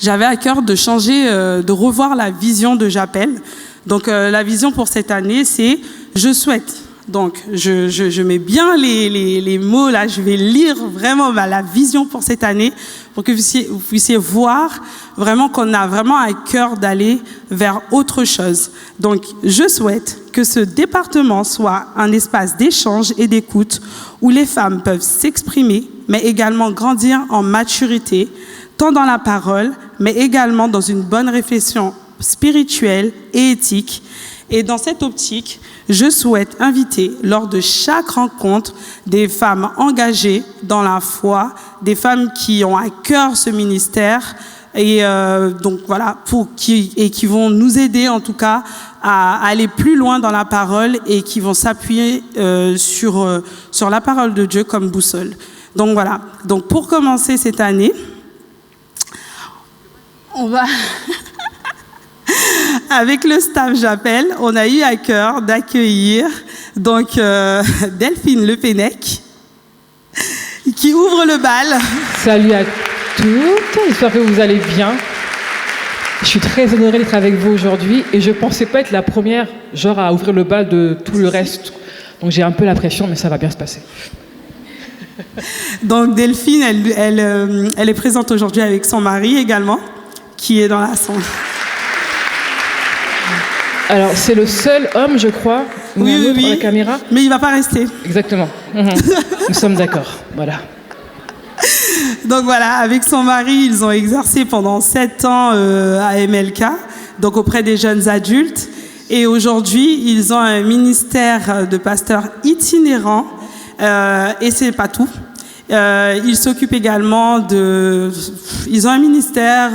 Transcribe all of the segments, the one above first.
j'avais à cœur de changer, de revoir la vision de J'appelle. Donc la vision pour cette année, c'est « Je souhaite ». Donc je mets bien les mots là, je vais lire vraiment la vision pour cette année pour que vous puissiez voir vraiment qu'on a vraiment à cœur d'aller vers autre chose. Donc je souhaite que ce département soit un espace d'échange et d'écoute où les femmes peuvent s'exprimer, mais également grandir en maturité, tant dans la parole, mais également dans une bonne réflexion spirituelle et éthique. Et dans cette optique, je souhaite inviter lors de chaque rencontre des femmes engagées dans la foi, des femmes qui ont à cœur ce ministère et donc voilà, qui vont nous aider en tout cas à aller plus loin dans la parole et qui vont s'appuyer sur la parole de Dieu comme boussole. Donc voilà. Donc pour commencer cette année, on va avec le staff J'appelle, on a eu à cœur d'accueillir donc Delphine Le Pennec qui ouvre le bal. Salut à toutes, j'espère que vous allez bien. Je suis très honorée d'être avec vous aujourd'hui et je pensais pas être la première genre à ouvrir le bal de tout le reste. Donc j'ai un peu la pression, mais ça va bien se passer. Donc Delphine, elle est présente aujourd'hui avec son mari également, qui est dans la salle. Alors, c'est le seul homme, je crois, oui, à la caméra. Mais il ne va pas rester. Exactement. Nous sommes d'accord. Voilà. Donc voilà, avec son mari, ils ont exercé pendant 7 ans à MLK, donc auprès des jeunes adultes. Et aujourd'hui, ils ont un ministère de pasteurs itinérant. Et c'est pas tout. Ils s'occupent également ils ont un ministère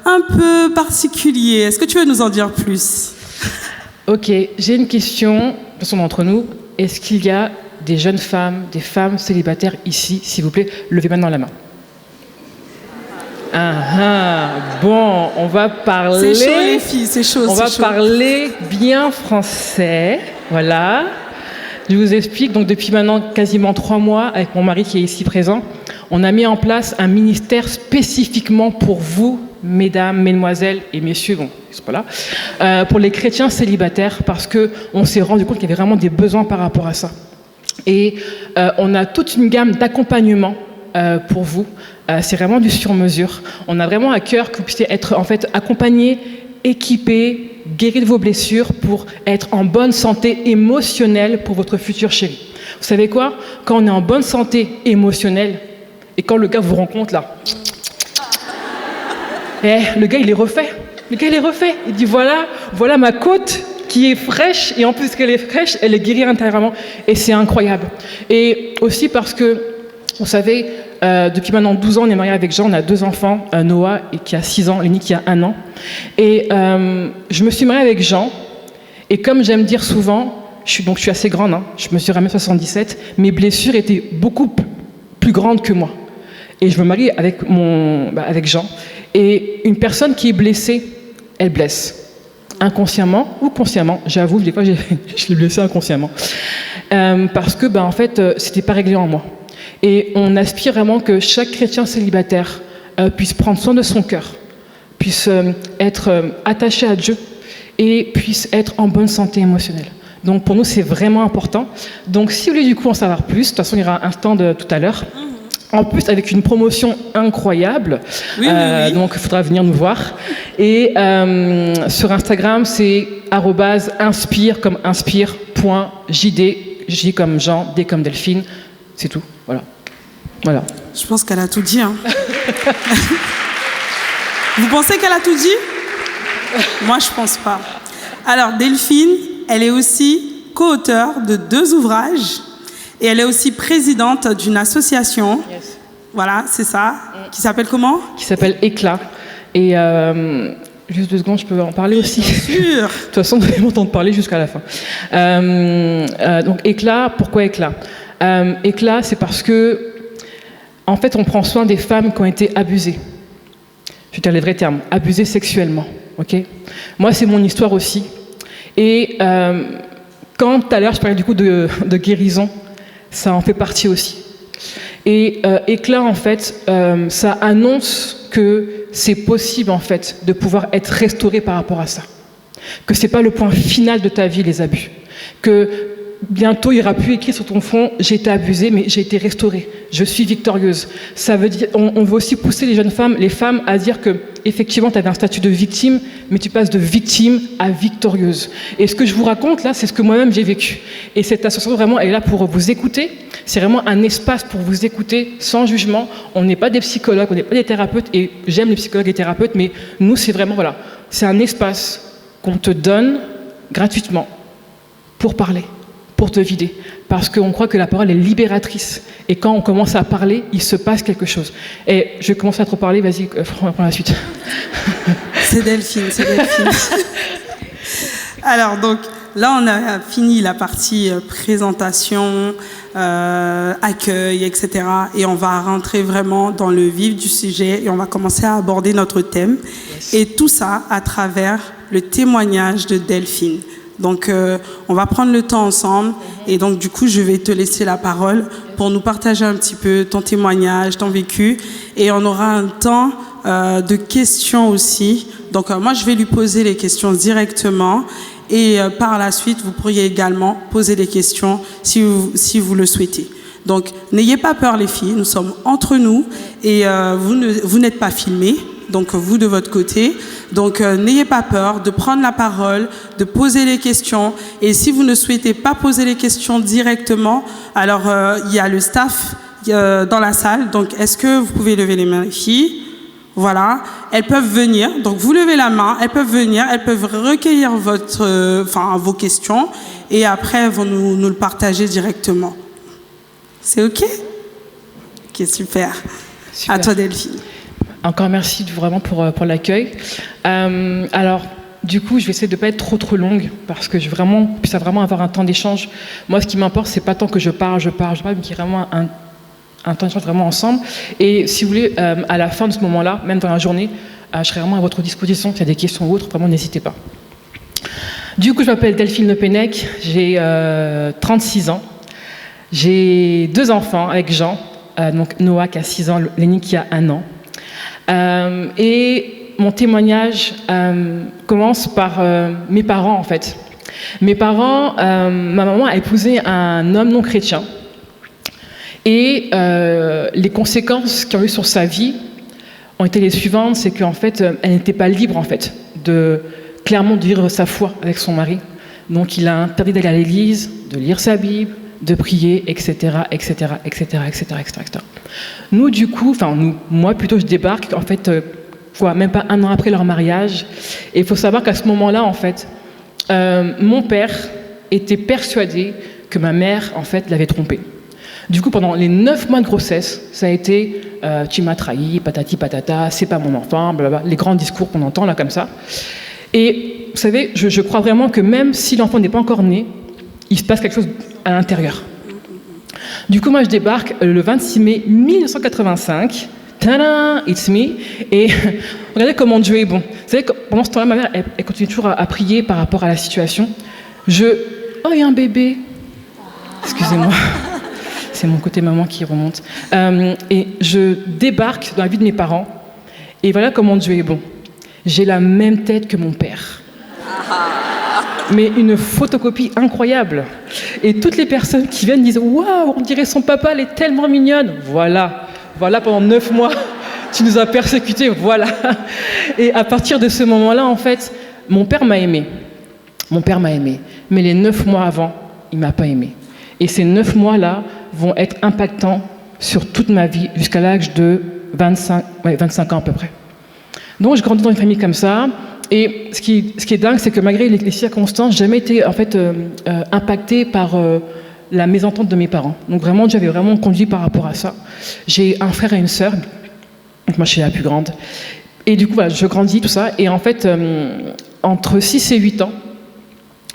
un peu particulier. Est-ce que tu veux nous en dire plus ? Ok, j'ai une question, personne d'entre nous. Est-ce qu'il y a des jeunes femmes, des femmes célibataires ici, s'il vous plaît? Levez maintenant la main. Bon, on va parler... C'est chaud les filles, c'est chaud. On va parler bien français, voilà. Je vous explique, donc depuis maintenant quasiment 3 mois, avec mon mari qui est ici présent, on a mis en place un ministère spécifiquement pour vous, mesdames, mesdemoiselles et messieurs, bon, ils sont pas là, pour les chrétiens célibataires, parce qu'on s'est rendu compte qu'il y avait vraiment des besoins par rapport à ça. Et on a toute une gamme d'accompagnement pour vous. C'est vraiment du sur-mesure. On a vraiment à cœur que vous puissiez être en fait accompagnés, équipés, guéris de vos blessures pour être en bonne santé émotionnelle pour votre futur chéri. Vous savez quoi? Quand on est en bonne santé émotionnelle et quand le gars vous rencontre là, le gars il est refait. Il dit voilà ma côte qui est fraîche et en plus qu'elle est fraîche, elle est guérie intérieurement et c'est incroyable. Et aussi parce que vous savez, depuis maintenant 12 ans, on est mariés avec Jean, on a 2 enfants, Noah qui a 6 ans, Lénie qui a 1 an. Et je me suis mariée avec Jean, et comme j'aime dire souvent, je suis assez grande, hein, je me suis ramée 77, mes blessures étaient beaucoup plus grandes que moi. Et je me marie avec Jean, et une personne qui est blessée, elle blesse. Inconsciemment ou consciemment, j'avoue, des fois je l'ai blessé inconsciemment. Parce que, en fait, c'était pas réglé en moi. Et on aspire vraiment que chaque chrétien célibataire puisse prendre soin de son cœur, puisse être attaché à Dieu et puisse être en bonne santé émotionnelle. Donc pour nous, c'est vraiment important. Donc si vous voulez du coup en savoir plus, de toute façon, il y aura un stand tout à l'heure. En plus, avec une promotion incroyable. Oui. Donc il faudra venir nous voir. Et sur Instagram, c'est @inspire comme inspire.jd, J comme Jean, D comme Delphine. C'est tout, voilà. Je pense qu'elle a tout dit. Hein. Vous pensez qu'elle a tout dit? Moi, je pense pas. Alors, Delphine, elle est aussi co-auteure de 2 ouvrages et elle est aussi présidente d'une association. Yes. Voilà, c'est ça. Qui s'appelle comment? Qui s'appelle Éclat. Et juste 2 secondes, je peux en parler aussi. Bien sûr. De toute façon, vous allez m'entendre parler jusqu'à la fin. Donc, Éclat, pourquoi Éclat? Éclat, c'est parce que, en fait, on prend soin des femmes qui ont été abusées. Je vais dire les vrais termes, abusées sexuellement. Ok? Moi, c'est mon histoire aussi. Et quand tout à l'heure, je parlais du coup de guérison, ça en fait partie aussi. Et Éclat, en fait, ça annonce que c'est possible en fait de pouvoir être restauré par rapport à ça. Que c'est pas le point final de ta vie, les abus. Que bientôt, il n'y aura plus écrit sur ton front « J'ai été abusée, mais j'ai été restaurée. Je suis victorieuse ». Ça veut dire, on veut aussi pousser les jeunes femmes, les femmes, à dire que effectivement, tu avais un statut de victime, mais tu passes de victime à victorieuse. Et ce que je vous raconte là, c'est ce que moi-même j'ai vécu. Et cette association vraiment, elle est là pour vous écouter. C'est vraiment un espace pour vous écouter sans jugement. On n'est pas des psychologues, on n'est pas des thérapeutes. Et j'aime les psychologues et thérapeutes, mais nous, c'est vraiment voilà, c'est un espace qu'on te donne gratuitement pour parler, pour te vider. Parce qu'on croit que la parole est libératrice. Et quand on commence à parler, il se passe quelque chose. Et je vais commencer à trop parler, vas-y, prends la suite. C'est Delphine. Alors, donc, là, on a fini la partie présentation, accueil, etc. Et on va rentrer vraiment dans le vif du sujet et on va commencer à aborder notre thème. Yes. Et tout ça à travers le témoignage de Delphine. Donc, on va prendre le temps ensemble et donc, du coup, je vais te laisser la parole pour nous partager un petit peu ton témoignage, ton vécu et on aura un temps de questions aussi. Donc, moi, je vais lui poser les questions directement et par la suite, vous pourriez également poser des questions si vous le souhaitez. Donc, n'ayez pas peur les filles, nous sommes entre nous et vous n'êtes pas filmés. Donc vous de votre côté, donc n'ayez pas peur de prendre la parole, de poser les questions et si vous ne souhaitez pas poser les questions directement, alors il y a le staff dans la salle, donc est-ce que vous pouvez lever les mains les filles? Voilà, elles peuvent venir, donc vous levez la main, elles peuvent venir, elles peuvent recueillir vos questions et après elles vont nous le partager directement. C'est OK? Ok, super. À toi Delphine. Encore merci vraiment pour l'accueil. Alors, du coup, je vais essayer de ne pas être trop longue parce que je puisse vraiment avoir un temps d'échange. Moi, ce qui m'importe, c'est pas tant que je parle, mais qu'il y ait vraiment un temps d'échange vraiment ensemble. Et si vous voulez, à la fin de ce moment-là, même dans la journée, je serai vraiment à votre disposition. S'il y a des questions ou autres, vraiment, n'hésitez pas. Du coup, je m'appelle Delphine Le Pennec, j'ai 36 ans. J'ai 2 enfants avec Jean, donc Noah qui a 6 ans, Lénie qui a 1 an. Et mon témoignage commence par mes parents en fait. Mes parents, ma maman a épousé un homme non chrétien et les conséquences qu'il y a eu sur sa vie ont été les suivantes, c'est qu'en fait elle n'était pas libre en fait clairement de vivre sa foi avec son mari. Donc il a interdit d'aller à l'église, de lire sa Bible, de prier, etc. Nous, du coup, moi plutôt, je débarque, en fait, même pas 1 an après leur mariage. Et il faut savoir qu'à ce moment-là, en fait, mon père était persuadé que ma mère, en fait, l'avait trompé. Du coup, pendant les 9 mois de grossesse, ça a été tu m'as trahi, patati patata, c'est pas mon enfant, blablabla, les grands discours qu'on entend là comme ça. Et vous savez, je crois vraiment que même si l'enfant n'est pas encore né, il se passe quelque chose à l'intérieur. Du coup, moi, je débarque le 26 mai 1985. Tadam, it's me. Et regardez comment Dieu est bon. Vous savez, pendant ce temps-là, ma mère, elle continue toujours à prier par rapport à la situation. Oh, il y a un bébé. Excusez-moi. C'est mon côté maman qui remonte. Et je débarque dans la vie de mes parents. Et voilà comment Dieu est bon. J'ai la même tête que mon père. Mais une photocopie incroyable. Et toutes les personnes qui viennent disent « Waouh, on dirait son papa, elle est tellement mignonne !» Voilà, pendant 9 mois, tu nous as persécutés, voilà. Et à partir de ce moment-là, en fait, mon père m'a aimé. Mais les 9 mois avant, il ne m'a pas aimé. Et ces 9 mois-là vont être impactants sur toute ma vie, jusqu'à l'âge de 25 ans à peu près. Donc, je grandis dans une famille comme ça. Et ce qui est dingue, c'est que malgré les circonstances, j'ai jamais été en fait impactée par la mésentente de mes parents. Donc vraiment, j'avais vraiment conduit par rapport à ça. J'ai un frère et une sœur. Donc moi, je suis la plus grande. Et du coup, voilà, je grandis, tout ça. Et en fait, entre 6 et 8 ans,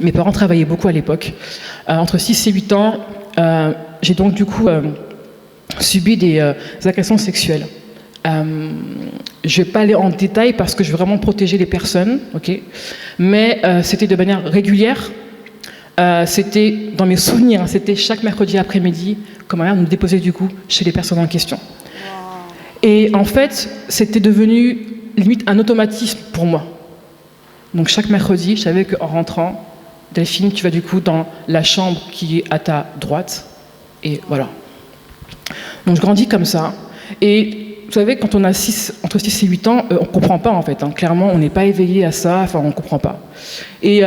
mes parents travaillaient beaucoup à l'époque. Entre 6 et 8 ans, j'ai donc du coup subi des agressions sexuelles. Je ne vais pas aller en détail parce que je veux vraiment protéger les personnes, okay. Mais c'était de manière régulière. C'était, dans mes souvenirs, c'était chaque mercredi après-midi que ma mère nous déposait du coup chez les personnes en question. Wow. Et en fait, c'était devenu limite un automatisme pour moi. Donc chaque mercredi, je savais qu'en rentrant, Delphine, tu vas du coup dans la chambre qui est à ta droite. Et voilà. Donc je grandis comme ça. Et vous savez, quand on a entre 6 et 8 ans, on ne comprend pas en fait. Clairement, on n'est pas éveillé à ça, enfin on ne comprend pas. Et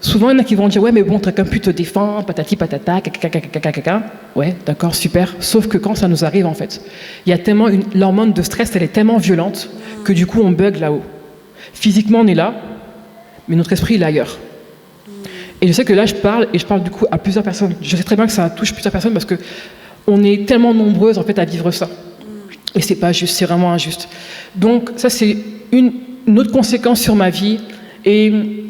souvent, il y en a qui vont dire « Ouais, mais bon, t'as qu'un pu te défendre, patati patata, caca. » Ouais, d'accord, super. Sauf que quand ça nous arrive, en fait, il y a tellement l'hormone de stress, elle est tellement violente que du coup, on bug là-haut. Physiquement, on est là, mais notre esprit, il est ailleurs. Et je sais que là, je parle du coup à plusieurs personnes. Je sais très bien que ça touche plusieurs personnes parce que on est tellement nombreuses, en fait, à vivre ça. Et c'est pas juste, c'est vraiment injuste. Donc, ça, c'est une autre conséquence sur ma vie. Et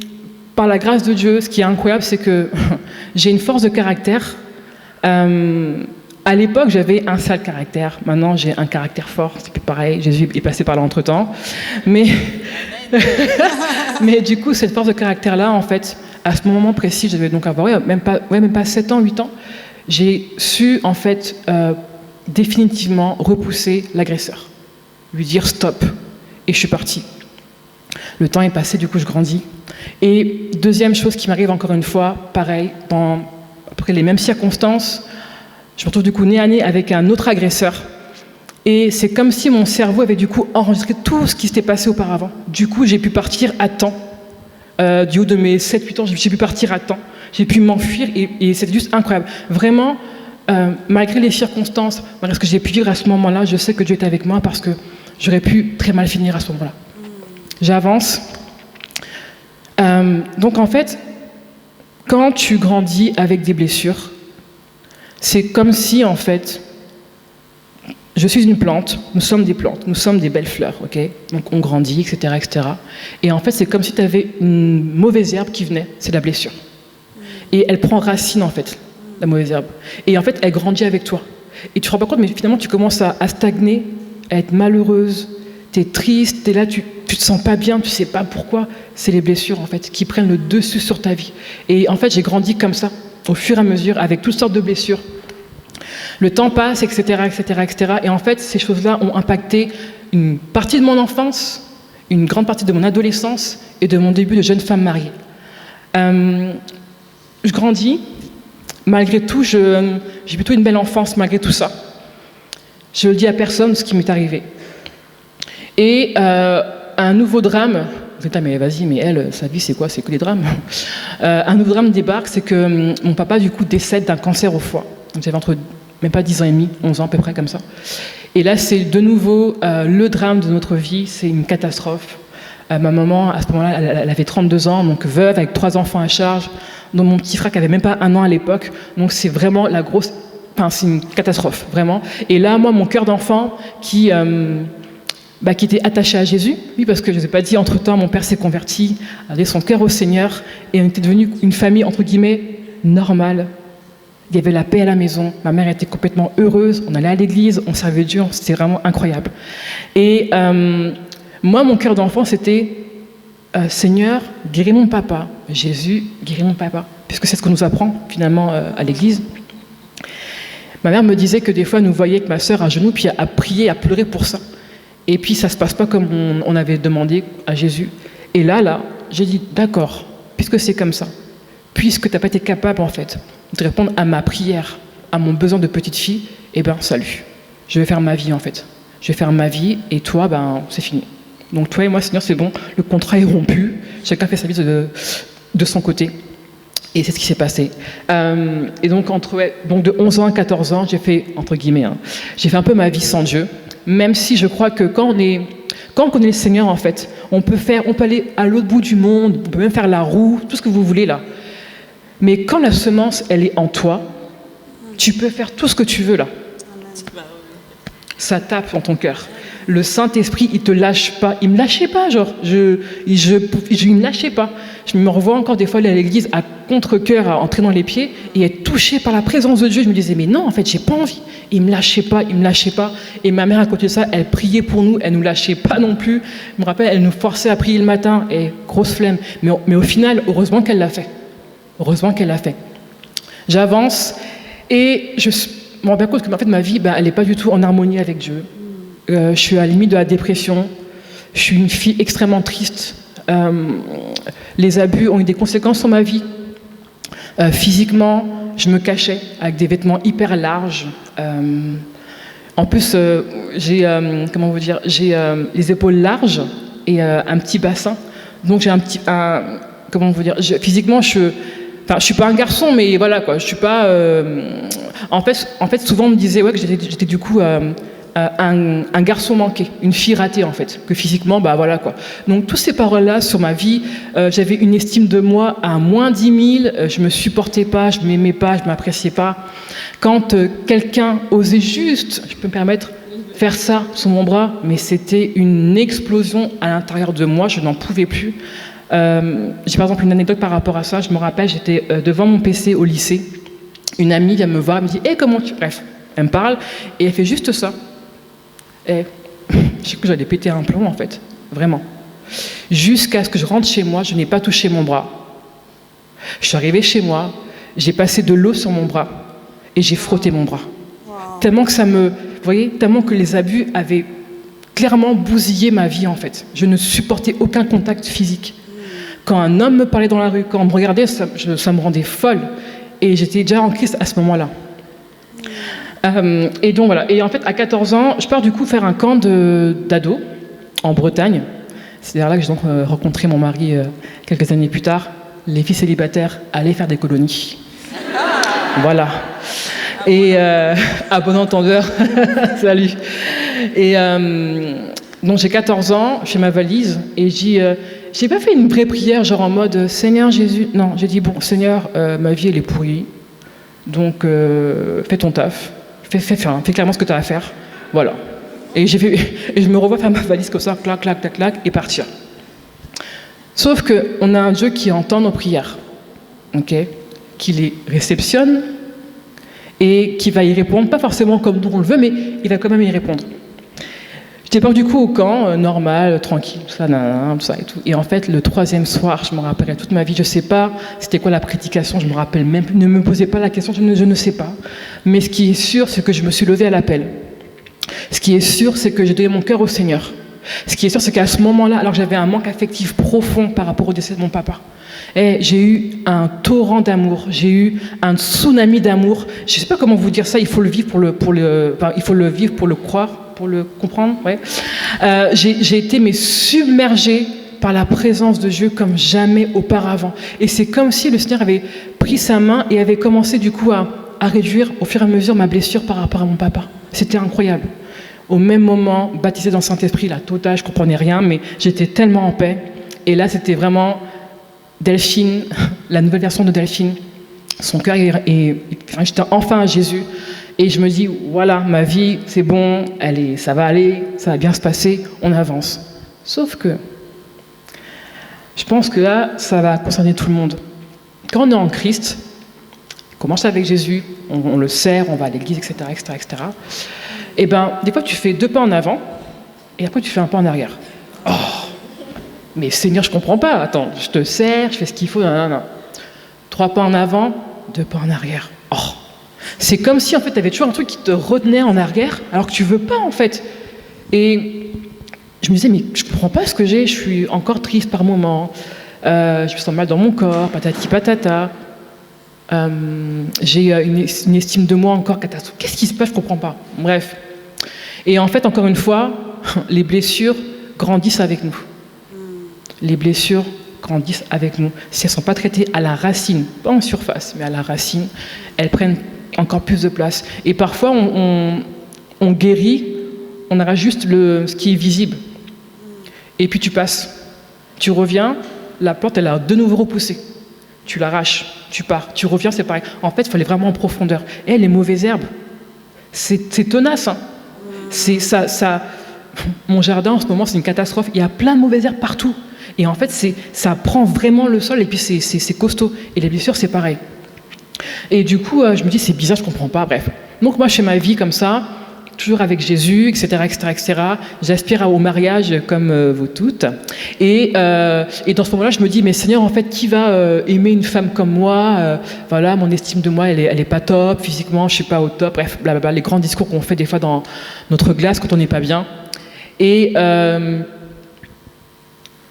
par la grâce de Dieu, ce qui est incroyable, c'est que j'ai une force de caractère. À l'époque, j'avais un sale caractère. Maintenant, j'ai un caractère fort. C'est plus pareil. Jésus est passé par là entre-temps. Mais du coup, cette force de caractère-là, en fait, à ce moment précis, je devais donc avoir même pas 7 ans, 8 ans, j'ai su, en fait, définitivement repousser l'agresseur. Lui dire stop. Et je suis partie. Le temps est passé, du coup, je grandis. Et deuxième chose qui m'arrive encore une fois, pareil, dans à peu près les mêmes circonstances, je me retrouve du coup nez à nez avec un autre agresseur. Et c'est comme si mon cerveau avait du coup enregistré tout ce qui s'était passé auparavant. Du coup, j'ai pu partir à temps. Du haut de mes 7-8 ans, j'ai pu partir à temps. J'ai pu m'enfuir et c'était juste incroyable. Vraiment, malgré les circonstances, malgré ce que j'ai pu vivre à ce moment-là, je sais que Dieu est avec moi parce que j'aurais pu très mal finir à ce moment-là. J'avance. Donc en fait, quand tu grandis avec des blessures, c'est comme si en fait, je suis une plante, nous sommes des plantes, nous sommes des belles fleurs, ok ? Donc on grandit, etc., etc. Et en fait, c'est comme si tu avais une mauvaise herbe qui venait, c'est la blessure. Et elle prend racine en fait, la mauvaise herbe. Et en fait, elle grandit avec toi. Et tu te rends pas compte, mais finalement, tu commences à stagner, à être malheureuse, tu es triste, tu es là, tu te sens pas bien, tu sais pas pourquoi. C'est les blessures en fait qui prennent le dessus sur ta vie. Et en fait, j'ai grandi comme ça, au fur et à mesure, avec toutes sortes de blessures. Le temps passe, etc., etc., etc. Et en fait, ces choses-là ont impacté une partie de mon enfance, une grande partie de mon adolescence et de mon début de jeune femme mariée. Je grandis, malgré tout, j'ai plutôt une belle enfance malgré tout ça. Je ne dis à personne ce qui m'est arrivé. Et un nouveau drame, vous dites, mais vas-y, mais elle, sa vie c'est quoi? C'est que des drames. Un nouveau drame débarque, c'est que mon papa du coup décède d'un cancer au foie. Donc j'avais entre même pas 10 ans et demi, 11 ans à peu près comme ça. Et là c'est de nouveau le drame de notre vie, c'est une catastrophe. Ma maman à ce moment-là, elle avait 32 ans, donc veuve avec 3 enfants à charge, dont mon petit frère qui avait même pas 1 an à l'époque. Donc c'est vraiment la grosse, enfin c'est une catastrophe vraiment. Et là moi mon cœur d'enfant qui était attaché à Jésus, oui, parce que je ne vous ai pas dit, entre-temps, mon père s'est converti, a donné son cœur au Seigneur, et on était devenu une famille, entre guillemets, normale. Il y avait la paix à la maison, ma mère était complètement heureuse, on allait à l'église, on servait Dieu, c'était vraiment incroyable. Et moi, mon cœur d'enfant, c'était Seigneur, guéris mon papa. Jésus, guéris mon papa. Puisque c'est ce qu'on nous apprend, finalement, à l'église. Ma mère me disait que des fois, elle nous voyait avec ma sœur à genoux, puis à prier, à pleurer pour ça. Et puis ça ne se passe pas comme on avait demandé à Jésus. Et là, j'ai dit, d'accord, puisque c'est comme ça, puisque tu n'as pas été capable, en fait, de répondre à ma prière, à mon besoin de petite fille, eh bien, salut. Je vais faire ma vie, en fait. Je vais faire ma vie, et toi, c'est fini. Donc toi et moi, Seigneur, c'est bon, le contrat est rompu, chacun fait sa vie de son côté. Et c'est ce qui s'est passé. Et donc, donc de 11 ans à 14 ans, j'ai fait, entre guillemets, j'ai fait un peu ma vie sans Dieu. Même si je crois que quand on connaît le Seigneur, en fait, on peut aller à l'autre bout du monde, on peut même faire la roue, tout ce que vous voulez là. Mais quand la semence, elle est en toi, tu peux faire tout ce que tu veux là. Ça tape dans ton cœur. Le Saint-Esprit, il te lâche pas. Il me lâchait pas, genre. Il me lâchait pas. Je me revois encore des fois aller à l'église à contre-cœur, à entrer dans les pieds et être touché par la présence de Dieu. Je me disais, mais non, en fait, j'ai pas envie. Il me lâchait pas. Et ma mère, à côté de ça, elle priait pour nous. Elle nous lâchait pas non plus. Je me rappelle, elle nous forçait à prier le matin. Et grosse flemme. Mais au final, heureusement qu'elle l'a fait. J'avance et je me rends bien compte que en fait, ma vie, elle n'est pas du tout en harmonie avec Dieu. Je suis à la limite de la dépression. Je suis une fille extrêmement triste. Les abus ont eu des conséquences sur ma vie. Physiquement, je me cachais avec des vêtements hyper larges. En plus, j'ai les épaules larges et un petit bassin. Donc j'ai physiquement, je suis pas un garçon, mais voilà quoi. Je suis pas. En fait, souvent on me disait que j'étais du coup un garçon manqué, une fille ratée en fait, que physiquement, bah voilà quoi. Donc toutes ces paroles-là sur ma vie, j'avais une estime de moi à moins 10 000, je me supportais pas, je m'aimais pas, je m'appréciais pas. Quand quelqu'un osait juste, je peux me permettre, faire ça sur mon bras, mais c'était une explosion à l'intérieur de moi, je n'en pouvais plus. J'ai par exemple une anecdote par rapport à ça, je me rappelle, j'étais devant mon PC au lycée, une amie vient me voir, elle me dit « Hey, comment tu... » Bref, elle me parle, et elle fait juste ça. Et j'ai cru que j'allais péter un plomb en fait, vraiment. Jusqu'à ce que je rentre chez moi, je n'ai pas touché mon bras. Je suis arrivée chez moi, j'ai passé de l'eau sur mon bras et j'ai frotté mon bras. Wow. Tellement que vous voyez, tellement que les abus avaient clairement bousillé ma vie en fait. Je ne supportais aucun contact physique. Quand un homme me parlait dans la rue, quand on me regardait, ça me rendait folle. Et j'étais déjà en crise à ce moment-là. Et donc voilà. Et en fait, à 14 ans, je pars du coup faire un camp d'ados en Bretagne. C'est là que j'ai donc rencontré mon mari quelques années plus tard. Les filles célibataires allaient faire des colonies. Voilà. Et à bon entendeur, salut. Et donc j'ai 14 ans, je fais ma valise et je dis, j'ai pas fait une vraie prière genre en mode Seigneur Jésus. Non, j'ai dit bon Seigneur, ma vie elle est pourrie, donc fais ton taf. Fais clairement ce que tu as à faire. Voilà. Et je me revois faire ma valise comme ça, clac, clac, clac, clac, et partir. Sauf qu'on a un Dieu qui entend nos prières, okay, qui les réceptionne et qui va y répondre, pas forcément comme nous on le veut, mais il va quand même y répondre. J'étais pas du coup au camp, normal, tranquille, tout ça, tout ça et tout. Et en fait, le 3e soir, je me rappellerai toute ma vie, je sais pas c'était quoi la prédication, je me rappelle même, ne me posez pas la question, je ne sais pas. Mais ce qui est sûr, c'est que je me suis levée à l'appel. Ce qui est sûr, c'est que j'ai donné mon cœur au Seigneur. Ce qui est sûr, c'est qu'à ce moment-là, alors que j'avais un manque affectif profond par rapport au décès de mon papa, et j'ai eu un torrent d'amour, j'ai eu un tsunami d'amour. Je sais pas comment vous dire ça, il faut le vivre il faut le vivre pour le croire, pour le comprendre. Ouais. J'ai été submergée par la présence de Dieu comme jamais auparavant. Et c'est comme si le Seigneur avait pris sa main et avait commencé du coup à réduire au fur et à mesure ma blessure par rapport à mon papa. C'était incroyable. Au même moment, baptisée dans le Saint-Esprit, la totale, je ne comprenais rien, mais j'étais tellement en paix. Et là, c'était vraiment Delphine, la nouvelle version de Delphine. Son cœur j'étais enfin à Jésus. Et je me dis, voilà, ma vie, c'est bon, ça va aller, ça va bien se passer, on avance. Sauf que, je pense que là, ça va concerner tout le monde. Quand on est en Christ, on commence avec Jésus, on le sert, on va à l'église, etc., etc., etc. Et des fois, tu fais 2 pas en avant, et après, tu fais un pas en arrière. Oh, mais Seigneur, je comprends pas. Attends, je te sers, je fais ce qu'il faut, non. 3 pas en avant, 2 pas en arrière. Oh, c'est comme si, en fait, tu avais toujours un truc qui te retenait en arrière, alors que tu veux pas, en fait. Et je me disais, mais je comprends pas ce que j'ai, je suis encore triste par moments, je me sens mal dans mon corps, patati patata. J'ai une estime de moi encore catastrophique. Qu'est-ce qui se passe? Je comprends pas. Bref. Et en fait, encore une fois, les blessures grandissent avec nous. Les blessures grandissent avec nous. Si elles ne sont pas traitées à la racine, pas en surface, mais à la racine, elles prennent encore plus de place. Et parfois, on guérit, on aura juste ce qui est visible. Et puis tu passes. Tu reviens, la plante, elle a de nouveau repoussé. Tu l'arraches, tu pars, tu reviens, c'est pareil. En fait, il fallait vraiment en profondeur. Et les mauvaises herbes, c'est tenace. Hein. C'est ça. Mon jardin, en ce moment, c'est une catastrophe. Il y a plein de mauvaises herbes partout. Et en fait, ça prend vraiment le sol et puis c'est costaud. Et les blessures, c'est pareil. Et du coup, je me dis, c'est bizarre, je comprends pas. Bref. Donc moi, je fais ma vie comme ça, toujours avec Jésus, etc., etc., etc. J'aspire au mariage comme vous toutes. Et dans ce moment-là, je me dis, mais Seigneur, en fait, qui va aimer une femme comme moi? Voilà, mon estime de moi, elle est pas top. Physiquement, je suis pas au top. Bref, blablabla, les grands discours qu'on fait des fois dans notre glace quand on n'est pas bien. Et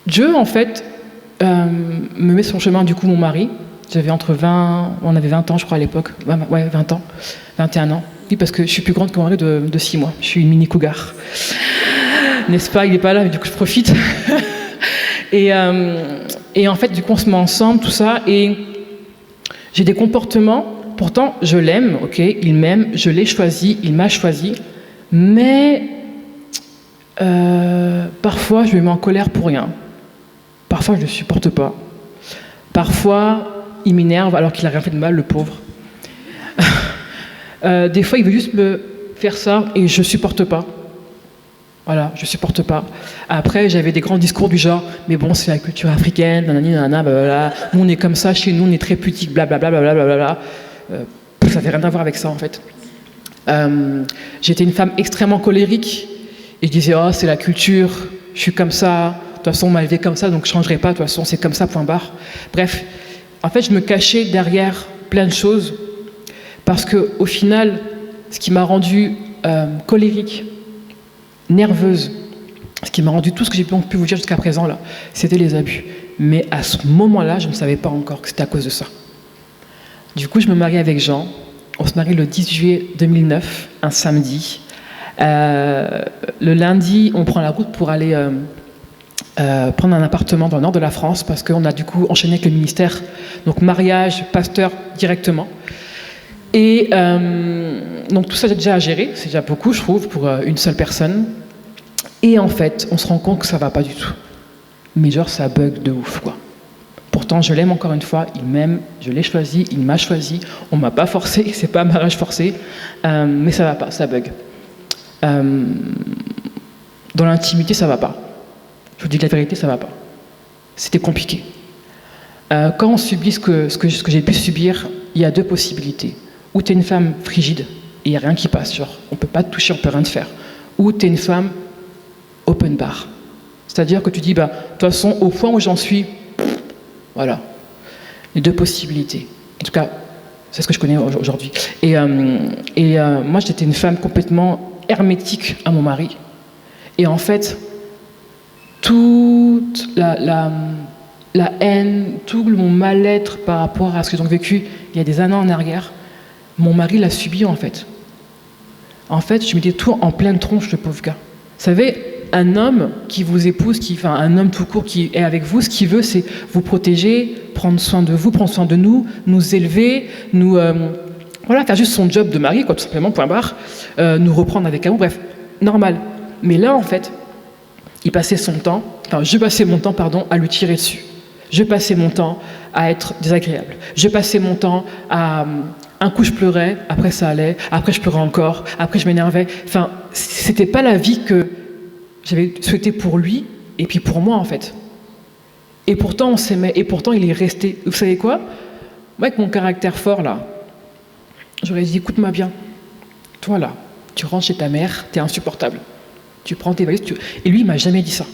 Dieu, en fait, me met sur le chemin, du coup, mon mari. J'avais on avait 20 ans, je crois, à l'époque. Ouais, 20 ans, 21 ans. Oui, parce que je suis plus grande que mon mari de 6 mois. Je suis une mini cougar. N'est-ce pas? Il n'est pas là, mais du coup, je profite. et en fait, du coup, on se met ensemble, tout ça, et j'ai des comportements. Pourtant, je l'aime, ok, il m'aime, je l'ai choisi, il m'a choisi, mais parfois, je me mets en colère pour rien. Parfois, je ne le supporte pas. Parfois, il m'énerve alors qu'il n'a rien fait de mal, le pauvre. Des fois, il veut juste me faire ça et je ne supporte pas. Voilà, je ne supporte pas. Après, j'avais des grands discours du genre, mais bon, c'est la culture africaine, nanani, nanana, blablabla. Nous, on est comme ça, chez nous, on est très pudique, blablabla, blablabla. Ça n'avait rien à voir avec ça, en fait. J'étais une femme extrêmement colérique et je disais, oh, c'est la culture, je suis comme ça, de toute façon, on m'a élevé comme ça, donc je ne changerai pas, de toute façon, c'est comme ça, point barre. Bref, en fait, je me cachais derrière plein de choses parce qu'au final, ce qui m'a rendue colérique, nerveuse, ce qui m'a rendu tout ce que j'ai pu vous dire jusqu'à présent, là, c'était les abus. Mais à ce moment-là, je ne savais pas encore que c'était à cause de ça. Du coup, je me marie avec Jean. On se marie le 10 juillet 2009, un samedi. Le lundi, on prend la route pour aller prendre un appartement dans le nord de la France parce qu'on a du coup enchaîné avec le ministère. Donc mariage, pasteur directement. Et donc tout ça, j'ai déjà à gérer. C'est déjà beaucoup, je trouve, pour une seule personne. Et en fait, on se rend compte que ça va pas du tout. Mais genre, ça bug de ouf, quoi. Pourtant, je l'aime encore une fois, il m'aime, je l'ai choisi, il m'a choisi, on m'a pas forcé, c'est pas un mariage forcé, mais ça va pas, ça bug. Dans l'intimité, ça va pas. Je vous dis la vérité, ça va pas. C'était compliqué. Quand on subit ce que j'ai pu subir, il y a deux possibilités. Ou tu es une femme frigide, et il n'y a rien qui passe, genre, on peut pas te toucher, on peut rien te faire. Ou tu es une femme open bar. C'est-à-dire que tu dis, bah, de toute façon, au point où j'en suis, voilà, les deux possibilités. En tout cas, c'est ce que je connais aujourd'hui. Et moi, j'étais une femme complètement hermétique à mon mari. Et en fait, toute la haine, tout mon mal-être par rapport à ce que j'ai vécu il y a des années en arrière, mon mari l'a subi en fait. En fait, je mettais tout en pleine tronche, le pauvre gars. Vous savez, un homme qui vous épouse, un homme tout court qui est avec vous, ce qu'il veut, c'est vous protéger, prendre soin de vous, prendre soin de nous élever, voilà, faire juste son job de mari, quoi, tout simplement, point barre, nous reprendre avec amour, bref, normal. Mais là, en fait, je passais mon temps, à lui tirer dessus. Je passais mon temps à être désagréable. Je passais mon temps à... Un coup, je pleurais, après ça allait, après je pleurais encore, après je m'énervais. Enfin, c'était pas la vie que j'avais souhaité pour lui et puis pour moi, en fait. Et pourtant, on s'aimait, et pourtant, il est resté. Vous savez quoi? Moi, avec mon caractère fort, là, j'aurais dit, écoute-moi bien. Toi, là, tu rentres chez ta mère, t'es insupportable. Tu prends tes valises, Et lui, il m'a jamais dit ça.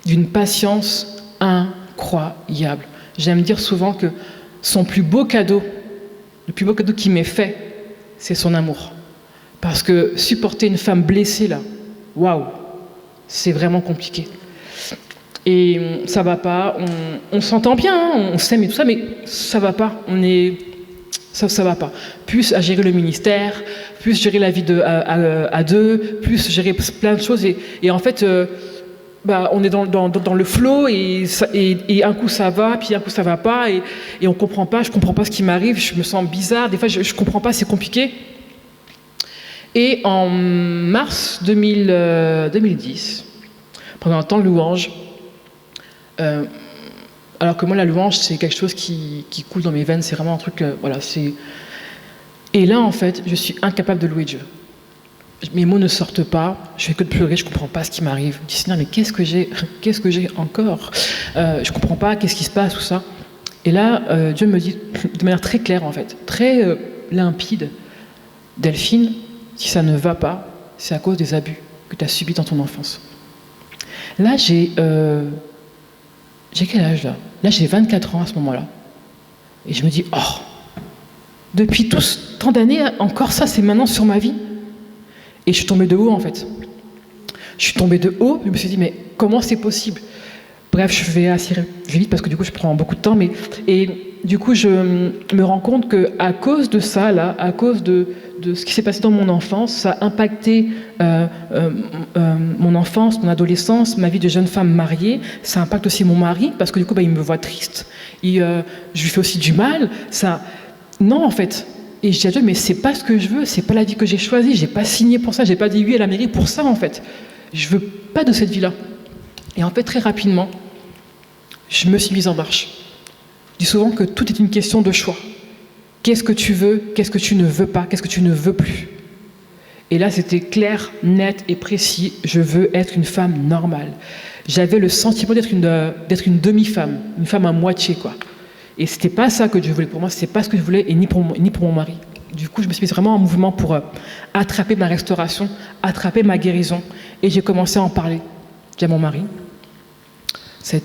D'une patience incroyable. J'aime dire souvent que son plus beau cadeau, le plus beau cadeau qu'il m'ait fait, c'est son amour. Parce que supporter une femme blessée, là, waouh, c'est vraiment compliqué. Et ça va pas, on s'entend bien, hein, on s'aime et tout ça, mais ça va pas, ça va pas. Plus à gérer le ministère, plus gérer la vie à deux, plus gérer plein de choses. Et en fait, on est dans le flow et un coup ça va, puis un coup ça va pas, et on comprend pas, je comprends pas ce qui m'arrive, je me sens bizarre, des fois je comprends pas, c'est compliqué. Et en mars 2010, pendant un temps de louange, alors que moi la louange c'est quelque chose qui coule dans mes veines, c'est vraiment un truc, voilà, c'est... Et là en fait, je suis incapable de louer Dieu. Mes mots ne sortent pas, je fais que de pleurer, je comprends pas ce qui m'arrive. Je dis Seigneur, mais qu'est-ce que j'ai encore, je comprends pas, qu'est-ce qui se passe, tout ça. Et là, Dieu me dit de manière très claire en fait, très limpide, Delphine, si ça ne va pas, c'est à cause des abus que tu as subis dans ton enfance. Là, j'ai quel âge là? Là, j'ai 24 ans à ce moment-là. Et je me dis, oh, depuis tant d'années, encore ça, c'est maintenant sur ma vie. Et je suis tombée de haut, en fait. Je suis tombée de haut, je me suis dit, mais comment c'est possible? Bref, je vais assez vite parce que du coup, je prends beaucoup de temps. Et du coup, je me rends compte qu'à cause de ça, là, à cause de ce qui s'est passé dans mon enfance, ça a impacté mon enfance, mon adolescence, ma vie de jeune femme mariée. Ça impacte aussi mon mari parce que du coup, il me voit triste. Je lui fais aussi du mal. Non, en fait. Et je dis à Dieu, mais c'est pas ce que je veux, c'est pas la vie que j'ai choisie, j'ai pas signé pour ça, j'ai pas dit oui à la mairie pour ça, en fait. Je veux pas de cette vie-là. Et en fait, très rapidement, je me suis mise en marche. Je dis souvent que tout est une question de choix. Qu'est-ce que tu veux, qu'est-ce que tu ne veux pas, qu'est-ce que tu ne veux plus. Et là, c'était clair, net et précis. Je veux être une femme normale. J'avais le sentiment d'être une demi-femme, une femme à moitié, quoi. Et c'était pas ça que Dieu voulait pour moi, c'était pas ce que je voulais, et ni pour mon mari. Du coup, je me suis mise vraiment en mouvement pour attraper ma restauration, attraper ma guérison. Et j'ai commencé à en parler. J'ai mon mari.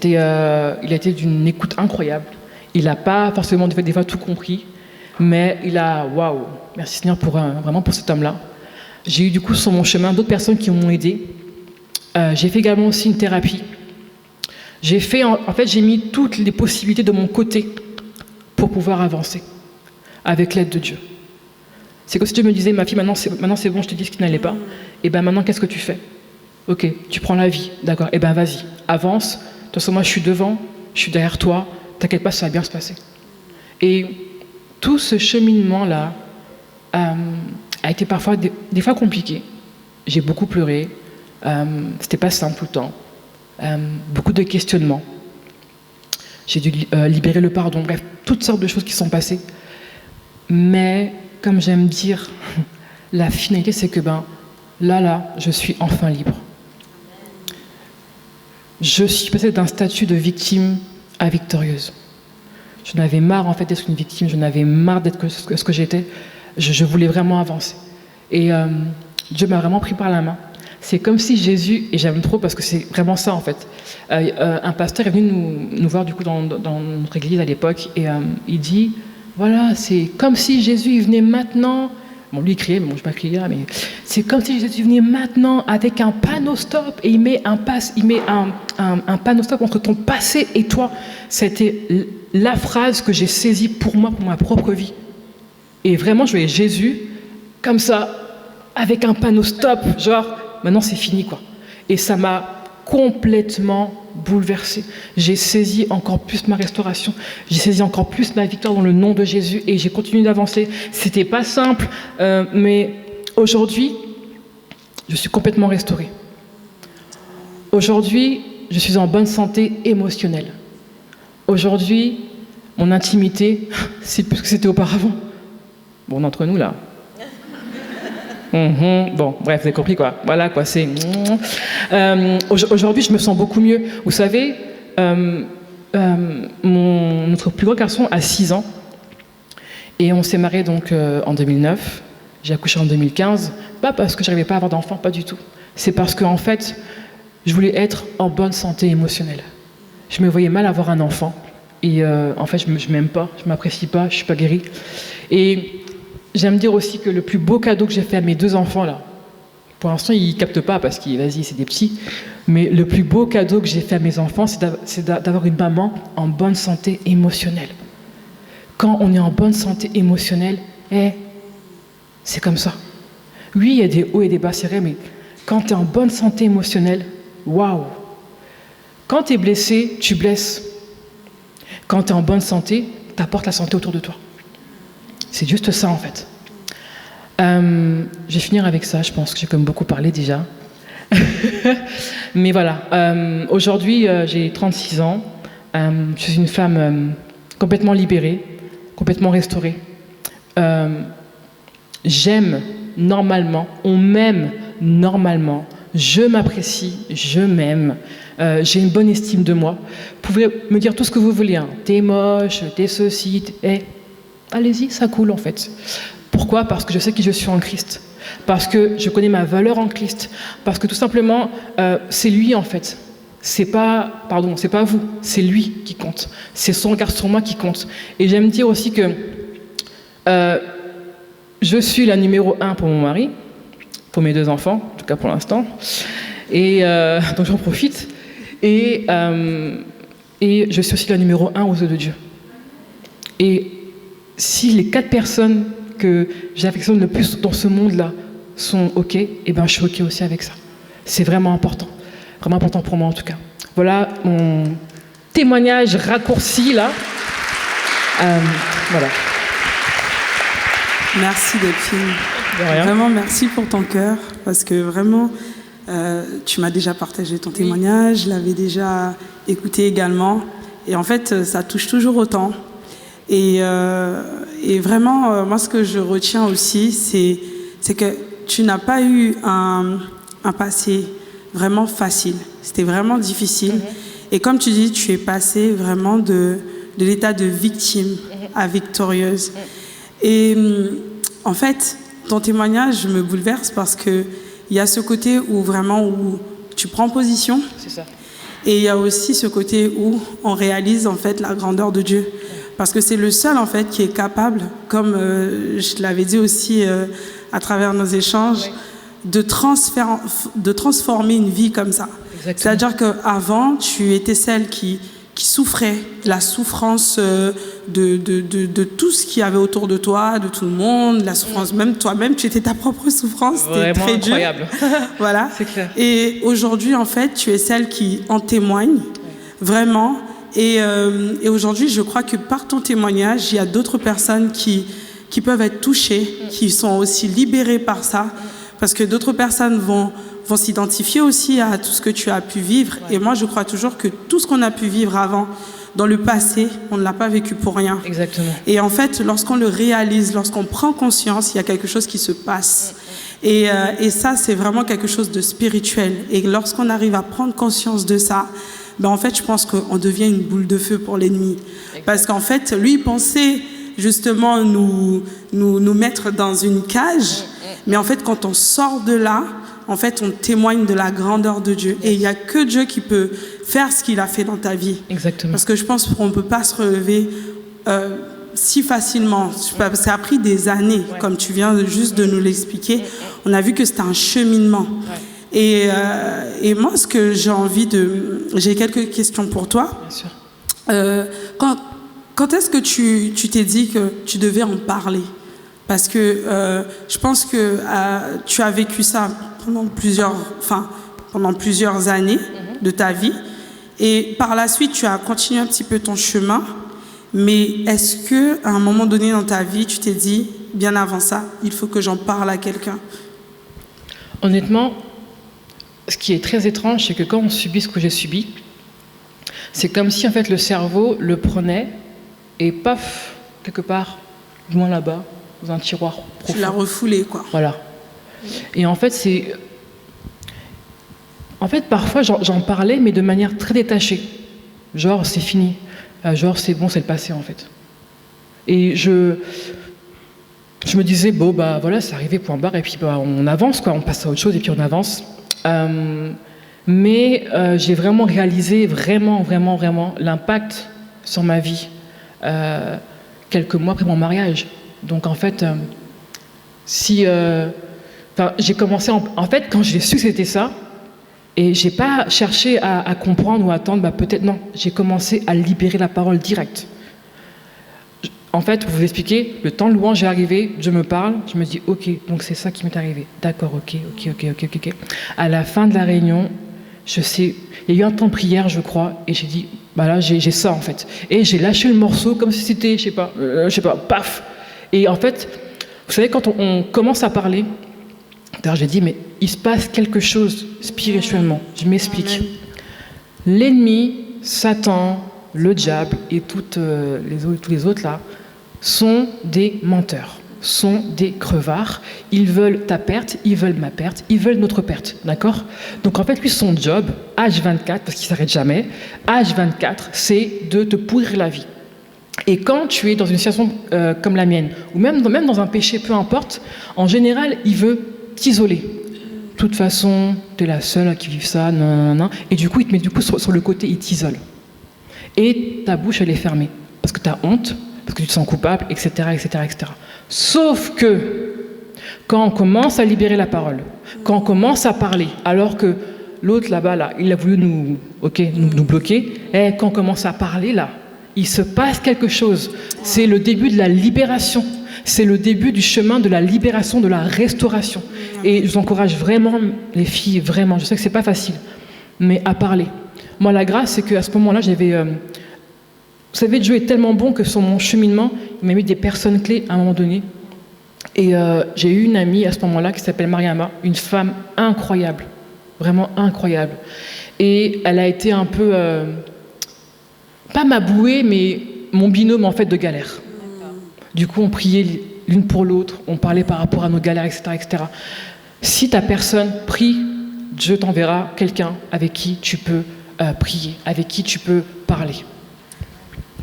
Il a été d'une écoute incroyable. Il n'a pas forcément des fois tout compris, mais il a, waouh, merci Seigneur vraiment pour cet homme-là. J'ai eu du coup sur mon chemin d'autres personnes qui m'ont aidé. J'ai fait également aussi une thérapie. En fait, j'ai mis toutes les possibilités de mon côté pour pouvoir avancer avec l'aide de Dieu. C'est comme si Dieu me disait, ma fille, maintenant c'est bon, je te dis ce qui n'allait pas. Et bien maintenant, qu'est-ce que tu fais? Ok, tu prends la vie, d'accord. Et bien vas-y, avance. De toute façon, moi je suis devant, je suis derrière toi. T'inquiète pas, ça va bien se passer. Et tout ce cheminement-là a été parfois des fois compliqué. J'ai beaucoup pleuré. C'était pas simple tout le temps. Beaucoup de questionnements. J'ai dû libérer le pardon. Bref, toutes sortes de choses qui sont passées. Mais, comme j'aime dire, la finalité, c'est que là, je suis enfin libre. Je suis passée d'un statut de victime à victorieuse. Je n'avais marre en fait d'être une victime, je n'avais marre d'être ce que j'étais. Je voulais vraiment avancer. Et Dieu m'a vraiment pris par la main. C'est comme si Jésus, et j'aime trop parce que c'est vraiment ça en fait, un pasteur est venu nous voir du coup dans notre église à l'époque et il dit, voilà, c'est comme si Jésus il venait maintenant. Bon, lui il criait, mais bon, je ne vais pas crier là, mais c'est comme si Jésus venait maintenant avec un panneau stop et il met un panneau stop entre ton passé et toi. C'était la phrase que j'ai saisie pour moi, pour ma propre vie. Et vraiment, je voyais Jésus comme ça, avec un panneau stop, genre, maintenant c'est fini, quoi. Et ça m'a complètement bouleversée. J'ai saisi encore plus ma restauration, j'ai saisi encore plus ma victoire dans le nom de Jésus et j'ai continué d'avancer. C'était pas simple, mais aujourd'hui, je suis complètement restaurée. Aujourd'hui, je suis en bonne santé émotionnelle. Aujourd'hui, mon intimité, c'est plus que c'était auparavant. Bon, entre nous, là. Bon, bref, vous avez compris, quoi. Voilà, quoi, c'est... Aujourd'hui, je me sens beaucoup mieux. Vous savez, notre plus grand garçon a 6 ans. Et on s'est mariés donc en 2009. J'ai accouché en 2015. Pas parce que je n'arrivais pas à avoir d'enfant, pas du tout. C'est parce qu'en fait, je voulais être en bonne santé émotionnelle. Je me voyais mal avoir un enfant. Et en fait, je ne m'aime pas, je ne m'apprécie pas, je ne suis pas guérie. Et j'aime dire aussi que le plus beau cadeau que j'ai fait à mes 2 enfants, là, pour l'instant, ils ne captent pas parce qu'ils, vas-y, c'est des petits, mais le plus beau cadeau que j'ai fait à mes enfants, c'est d'avoir une maman en bonne santé émotionnelle. Quand on est en bonne santé émotionnelle, c'est comme ça. Oui, il y a des hauts et des bas, c'est vrai, mais quand tu es en bonne santé émotionnelle, waouh! Quand tu es blessé, tu blesses. Quand tu es en bonne santé, tu apportes la santé autour de toi. C'est juste ça, en fait. Je vais finir avec ça, je pense que j'ai quand même beaucoup parlé déjà. Mais voilà, aujourd'hui, j'ai 36 ans. Je suis une femme complètement libérée, complètement restaurée. J'aime normalement, on m'aime normalement, je m'apprécie, je m'aime. J'ai une bonne estime de moi. Vous pouvez me dire tout ce que vous voulez. Hein. T'es moche, t'es ceci, allez-y, ça coule en fait. Pourquoi? Parce que je sais qui je suis en Christ. Parce que je connais ma valeur en Christ. Parce que tout simplement, c'est lui en fait. C'est pas vous, c'est lui qui compte. C'est son regard sur moi qui compte. Et j'aime dire aussi que je suis la numéro 1 pour mon mari, pour mes 2 enfants, en tout cas pour l'instant. Et donc j'en profite. Et je suis aussi la numéro 1 aux yeux de Dieu. Et si les 4 personnes que j'affectionne le plus dans ce monde-là sont OK, et ben je suis OK aussi avec ça. C'est vraiment important pour moi en tout cas. Voilà mon témoignage raccourci là. Voilà. Merci Delphine. De rien. Vraiment merci pour ton cœur, parce que vraiment, tu m'as déjà partagé ton témoignage, je l'avais déjà écouté également. Et en fait, ça touche toujours autant. Et vraiment, moi, ce que je retiens aussi, c'est que tu n'as pas eu un passé vraiment facile. C'était vraiment difficile. Et comme tu dis, tu es passée vraiment de l'état de victime à victorieuse. Et en fait, ton témoignage me bouleverse parce qu'il y a ce côté où vraiment où tu prends position. C'est ça. Et il y a aussi ce côté où on réalise en fait la grandeur de Dieu. Parce que c'est le seul en fait qui est capable, comme je l'avais dit aussi à travers nos échanges, de transformer une vie comme ça. C'est-à-dire qu'avant, tu étais celle qui souffrait la souffrance de tout ce qu'il y avait autour de toi, de tout le monde, la souffrance, même toi-même, tu étais ta propre souffrance. Vraiment très incroyable. Voilà. C'est clair. Et aujourd'hui, en fait, tu es celle qui en témoigne, vraiment. Et aujourd'hui, je crois que par ton témoignage, il y a d'autres personnes qui peuvent être touchées, qui sont aussi libérées par ça, parce que d'autres personnes vont s'identifier aussi à tout ce que tu as pu vivre. Et moi, je crois toujours que tout ce qu'on a pu vivre avant, dans le passé, on ne l'a pas vécu pour rien. Exactement. Et en fait, lorsqu'on le réalise, lorsqu'on prend conscience, il y a quelque chose qui se passe. Et ça, c'est vraiment quelque chose de spirituel. Et lorsqu'on arrive à prendre conscience de ça, ben en fait, je pense qu'on devient une boule de feu pour l'ennemi. Parce qu'en fait, lui, il pensait justement nous mettre dans une cage. Mais en fait, quand on sort de là, en fait, on témoigne de la grandeur de Dieu. Et il n'y a que Dieu qui peut faire ce qu'il a fait dans ta vie. Exactement. Parce que je pense qu'on ne peut pas se relever si facilement. Ça a pris des années, comme tu viens juste de nous l'expliquer. On a vu que c'était un cheminement. Et moi, ce que j'ai quelques questions pour toi. Bien sûr. Quand est-ce que tu t'es dit que tu devais en parler? Parce que je pense que tu as vécu ça pendant plusieurs années de ta vie. Et par la suite, tu as continué un petit peu ton chemin. Mais est-ce qu'à un moment donné dans ta vie, tu t'es dit, bien avant ça, il faut que j'en parle à quelqu'un? Honnêtement, ce qui est très étrange, c'est que quand on subit ce que j'ai subi, c'est comme si en fait le cerveau le prenait et paf, quelque part, loin là-bas, dans un tiroir profond. Tu l'as refoulé, quoi. Voilà. Et en fait, parfois, j'en parlais, mais de manière très détachée. Genre, c'est fini. Genre, c'est bon, c'est le passé, en fait. Et je me disais, bon, bah voilà, c'est arrivé, point barre, et puis bah, on avance, quoi. On passe à autre chose, et puis on avance. Mais j'ai vraiment réalisé, vraiment l'impact sur ma vie quelques mois après mon mariage. Donc en fait, j'ai commencé, en fait, quand j'ai su que c'était ça, et j'ai pas cherché à comprendre ou à attendre, bah peut-être non, j'ai commencé à libérer la parole directe. En fait, pour vous expliquer, le temps de louange est arrivé, je me parle, je me dis, ok, donc c'est ça qui m'est arrivé. D'accord, ok. À la fin de la réunion, je sais, il y a eu un temps de prière, je crois, et j'ai dit, bah là, j'ai ça en fait. Et j'ai lâché le morceau comme si c'était, je sais pas, paf. Et en fait, vous savez, quand on commence à parler, d'ailleurs, j'ai dit, mais il se passe quelque chose spirituellement. Je m'explique. L'ennemi, Satan, le diable et tous les autres là, sont des menteurs, sont des crevards. Ils veulent ta perte, ils veulent ma perte, ils veulent notre perte, d'accord? Donc en fait, lui, son job, H24, parce qu'il ne s'arrête jamais, H24, c'est de te pourrir la vie. Et quand tu es dans une situation comme la mienne, ou même dans un péché, peu importe, en général, il veut t'isoler. De toute façon, tu es la seule à qui vive ça, non. Et du coup, il te met sur le côté, il t'isole. Et ta bouche, elle est fermée. Parce que tu as honte, parce que tu te sens coupable, etc. Sauf que, quand on commence à libérer la parole, quand on commence à parler, alors que l'autre là-bas, là, il a voulu nous bloquer. Et quand on commence à parler, là, il se passe quelque chose. C'est le début de la libération. C'est le début du chemin de la libération, de la restauration. Et je vous encourage vraiment, les filles, vraiment, je sais que c'est pas facile, mais à parler. Moi, la grâce, c'est qu'à ce moment-là, j'avais... vous savez, Dieu est tellement bon que sur mon cheminement, il m'a mis des personnes clés à un moment donné. Et j'ai eu une amie à ce moment-là qui s'appelle Mariama, une femme incroyable, vraiment incroyable. Et elle a été un peu, pas ma bouée, mais mon binôme en fait de galère. Du coup, on priait l'une pour l'autre, on parlait par rapport à nos galères, etc. etc. Si ta personne prie, Dieu t'enverra quelqu'un avec qui tu peux prier, avec qui tu peux parler.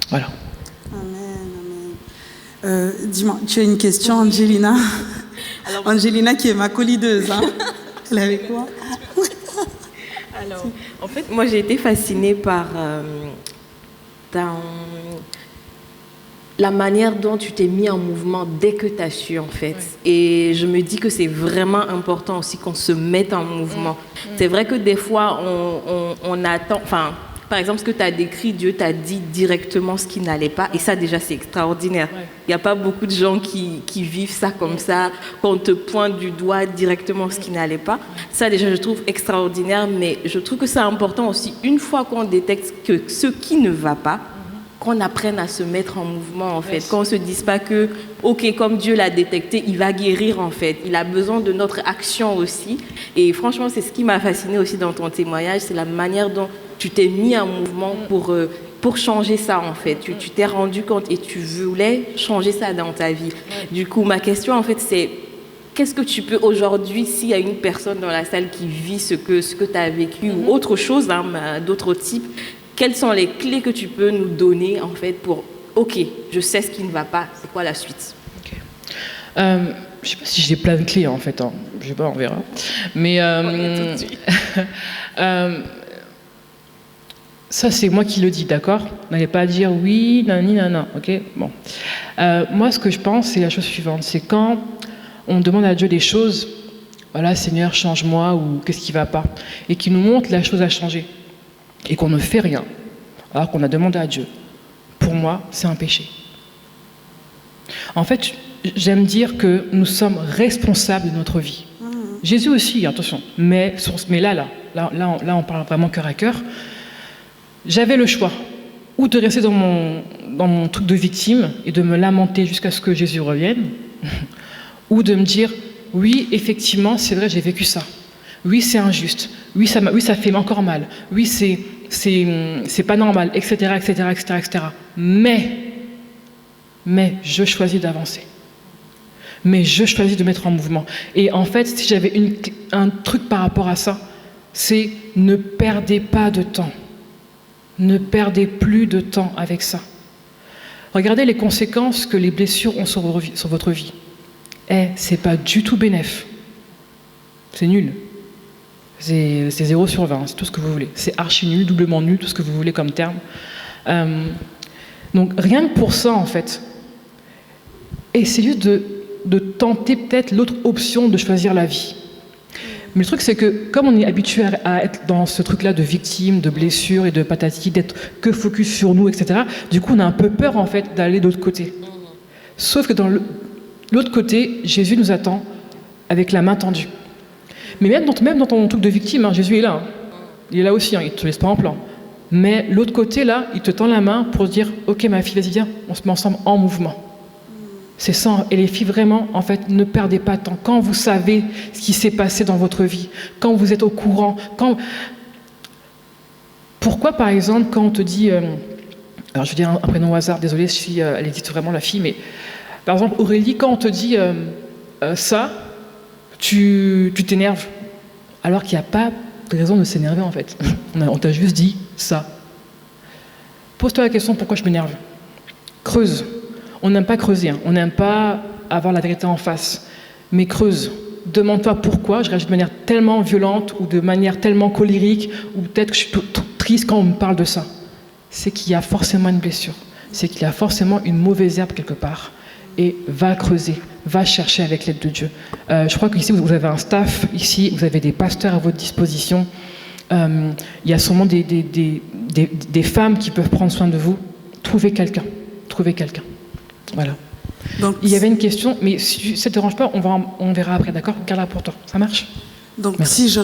Voilà. Dis-moi, tu as une question, Angelina? Alors, Angelina qui est ma colideuse, hein. Elle est avec quoi? Alors, en fait, moi j'ai été fascinée par la manière dont tu t'es mis en mouvement dès que tu as su, en fait. Oui. Et je me dis que c'est vraiment important aussi qu'on se mette en mouvement. C'est vrai que des fois, on attend... Enfin, par exemple, ce que tu as décrit, Dieu t'a dit directement ce qui n'allait pas. Et ça, déjà, c'est extraordinaire. Il n'y a pas beaucoup de gens qui vivent ça comme ça, qu'on te pointe du doigt directement ce qui n'allait pas. Ça, déjà, je trouve extraordinaire. Mais je trouve que c'est important aussi, une fois qu'on détecte que ce qui ne va pas, qu'on apprenne à se mettre en mouvement, en fait. Qu'on ne se dise pas que, OK, comme Dieu l'a détecté, il va guérir, en fait. Il a besoin de notre action aussi. Et franchement, c'est ce qui m'a fascinée aussi dans ton témoignage, c'est la manière dont tu t'es mis en mouvement pour changer ça, en fait. Tu t'es rendu compte et tu voulais changer ça dans ta vie. Du coup, ma question, en fait, c'est qu'est-ce que tu peux aujourd'hui, s'il y a une personne dans la salle qui vit ce que tu as vécu ou autre chose, hein, d'autres types, quelles sont les clés que tu peux nous donner, en fait, pour OK, je sais ce qui ne va pas, c'est quoi la suite? Okay. Je ne sais pas si j'ai plein de clés, en fait. Hein. Je ne sais pas, on verra. Mais ça, c'est moi qui le dis, d'accord? N'allez pas dire oui, nanani, ok? Bon. Moi, ce que je pense, c'est la chose suivante. C'est quand on demande à Dieu des choses, voilà, Seigneur, change-moi, ou qu'est-ce qui ne va pas? Et qu'il nous montre la chose à changer. Et qu'on ne fait rien, alors qu'on a demandé à Dieu. Pour moi, c'est un péché. En fait, j'aime dire que nous sommes responsables de notre vie. Jésus aussi, attention. Mais là, on parle vraiment cœur à cœur. J'avais le choix, ou de rester dans mon truc de victime et de me lamenter jusqu'à ce que Jésus revienne, ou de me dire, oui, effectivement, c'est vrai, j'ai vécu ça. Oui, c'est injuste. Oui, ça fait encore mal. Oui, c'est pas normal, etc., etc., etc., etc. Mais je choisis d'avancer. Mais je choisis de mettre en mouvement. Et en fait, si j'avais un truc par rapport à ça, c'est ne perdez pas de temps. Ne perdez plus de temps avec ça. Regardez les conséquences que les blessures ont sur votre vie. C'est pas du tout bénéf. C'est nul. C'est 0 sur 20, c'est tout ce que vous voulez. C'est archi nul, doublement nul, tout ce que vous voulez comme terme. Donc rien que pour ça, en fait, essayez juste de tenter peut-être l'autre option de choisir la vie. Mais le truc, c'est que comme on est habitué à être dans ce truc-là de victime, de blessure et de patati, d'être que focus sur nous, etc., du coup, on a un peu peur, en fait, d'aller de l'autre côté. Sauf que dans l'autre côté, Jésus nous attend avec la main tendue. Mais même dans ton truc de victime, hein, Jésus est là. Hein. Il est là aussi, hein, il ne te laisse pas en plan. Mais l'autre côté, là, il te tend la main pour dire « Ok, ma fille, vas-y, viens, on se met ensemble en mouvement. » C'est ça. Et les filles, vraiment, en fait, ne perdez pas de temps. Quand vous savez ce qui s'est passé dans votre vie, quand vous êtes au courant, Pourquoi, par exemple, quand on te dit... alors, je vais dire un prénom au hasard, désolé si elle existe vraiment, la fille, mais... Par exemple, Aurélie, quand on te dit ça... Tu t'énerves, alors qu'il n'y a pas de raison de s'énerver, en fait. On t'a juste dit ça. Pose-toi la question, pourquoi je m'énerve? Creuse. On n'aime pas creuser, hein. On n'aime pas avoir la vérité en face. Mais creuse. Demande-toi pourquoi je réagis de manière tellement violente ou de manière tellement colérique, ou peut-être que je suis triste quand on me parle de ça. C'est qu'il y a forcément une blessure. C'est qu'il y a forcément une mauvaise herbe quelque part. Et va creuser, va chercher avec l'aide de Dieu. Je crois qu'ici, vous avez un staff, ici, vous avez des pasteurs à votre disposition. Il y a sûrement des femmes qui peuvent prendre soin de vous. Trouvez quelqu'un. Voilà. Donc, il y avait une question, mais si ça ne te dérange pas, on verra après, d'accord? Garde-la pour toi. Ça marche? donc Merci. si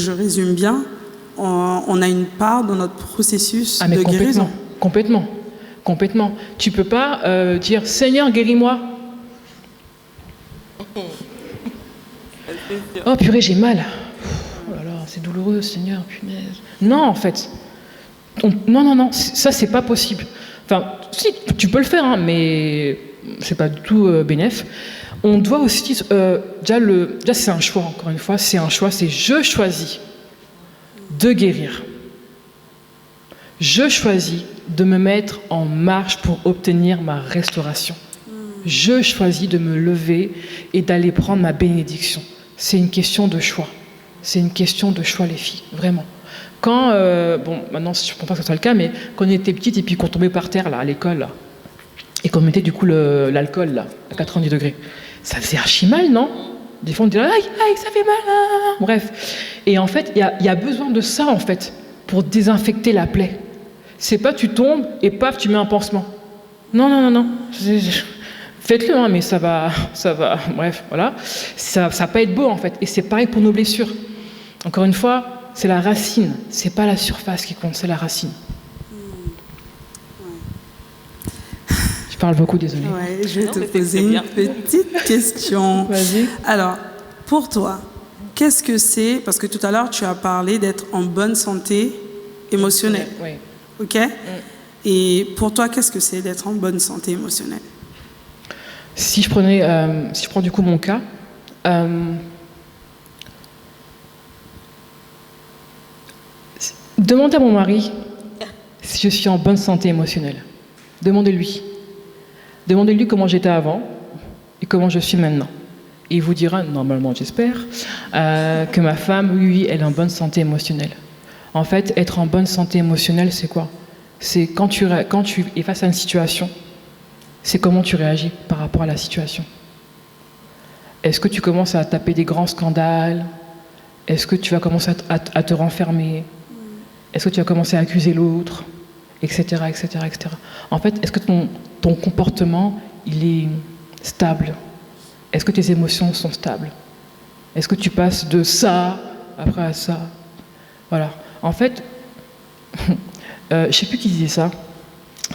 je résume bien, on a une part dans notre processus Mais de guérison. Complètement. Tu ne peux pas dire « Seigneur, guéris-moi ». Oh purée, j'ai mal. Oh là là, c'est douloureux, Seigneur, punaise. Non, en fait. Non, ça, c'est pas possible. Enfin, si, tu peux le faire, hein, mais c'est pas du tout bénef. On doit aussi... déjà, c'est un choix, encore une fois. C'est un choix, c'est je choisis de guérir. Je choisis de me mettre en marche pour obtenir ma restauration. Je choisis de me lever et d'aller prendre ma bénédiction. C'est une question de choix. C'est une question de choix, les filles, vraiment. Quand, maintenant, je ne pense pas que ce soit le cas, mais quand on était petite et puis qu'on tombait par terre, là, à l'école, là, et qu'on mettait du coup l'alcool, là, à 90 degrés, ça faisait archi mal, non? Des fois, on disait « Aïe, ça fait mal !» Bref. Et en fait, il y a besoin de ça, en fait, pour désinfecter la plaie. C'est pas tu tombes et paf, tu mets un pansement. Non. Faites-le, hein, mais ça va, bref, voilà. Ça va pas être beau, en fait. Et c'est pareil pour nos blessures. Encore une fois, c'est la racine. C'est pas la surface qui compte, c'est la racine. Je parle beaucoup, désolée. Ouais, je vais te poser une petite question. Vas-y. Alors, pour toi, qu'est-ce que c'est, parce que tout à l'heure, tu as parlé d'être en bonne santé émotionnelle. Oui. OK? Et pour toi, qu'est-ce que c'est d'être en bonne santé émotionnelle? Si je prends du coup mon cas, demandez à mon mari si je suis en bonne santé émotionnelle. Demandez-lui. Demandez-lui comment j'étais avant et comment je suis maintenant. Et il vous dira, normalement j'espère, que ma femme, oui, elle est en bonne santé émotionnelle. En fait, être en bonne santé émotionnelle, c'est quoi? C'est quand tu es face à une situation, c'est comment tu réagis par rapport à la situation. Est-ce que tu commences à taper des grands scandales? Est-ce que tu vas commencer à te renfermer? Est-ce que tu vas commencer à accuser l'autre? Etc. En fait, est-ce que ton comportement, il est stable? Est-ce que tes émotions sont stables? Est-ce que tu passes de ça après à ça? Voilà. En fait, je ne sais plus qui disait ça.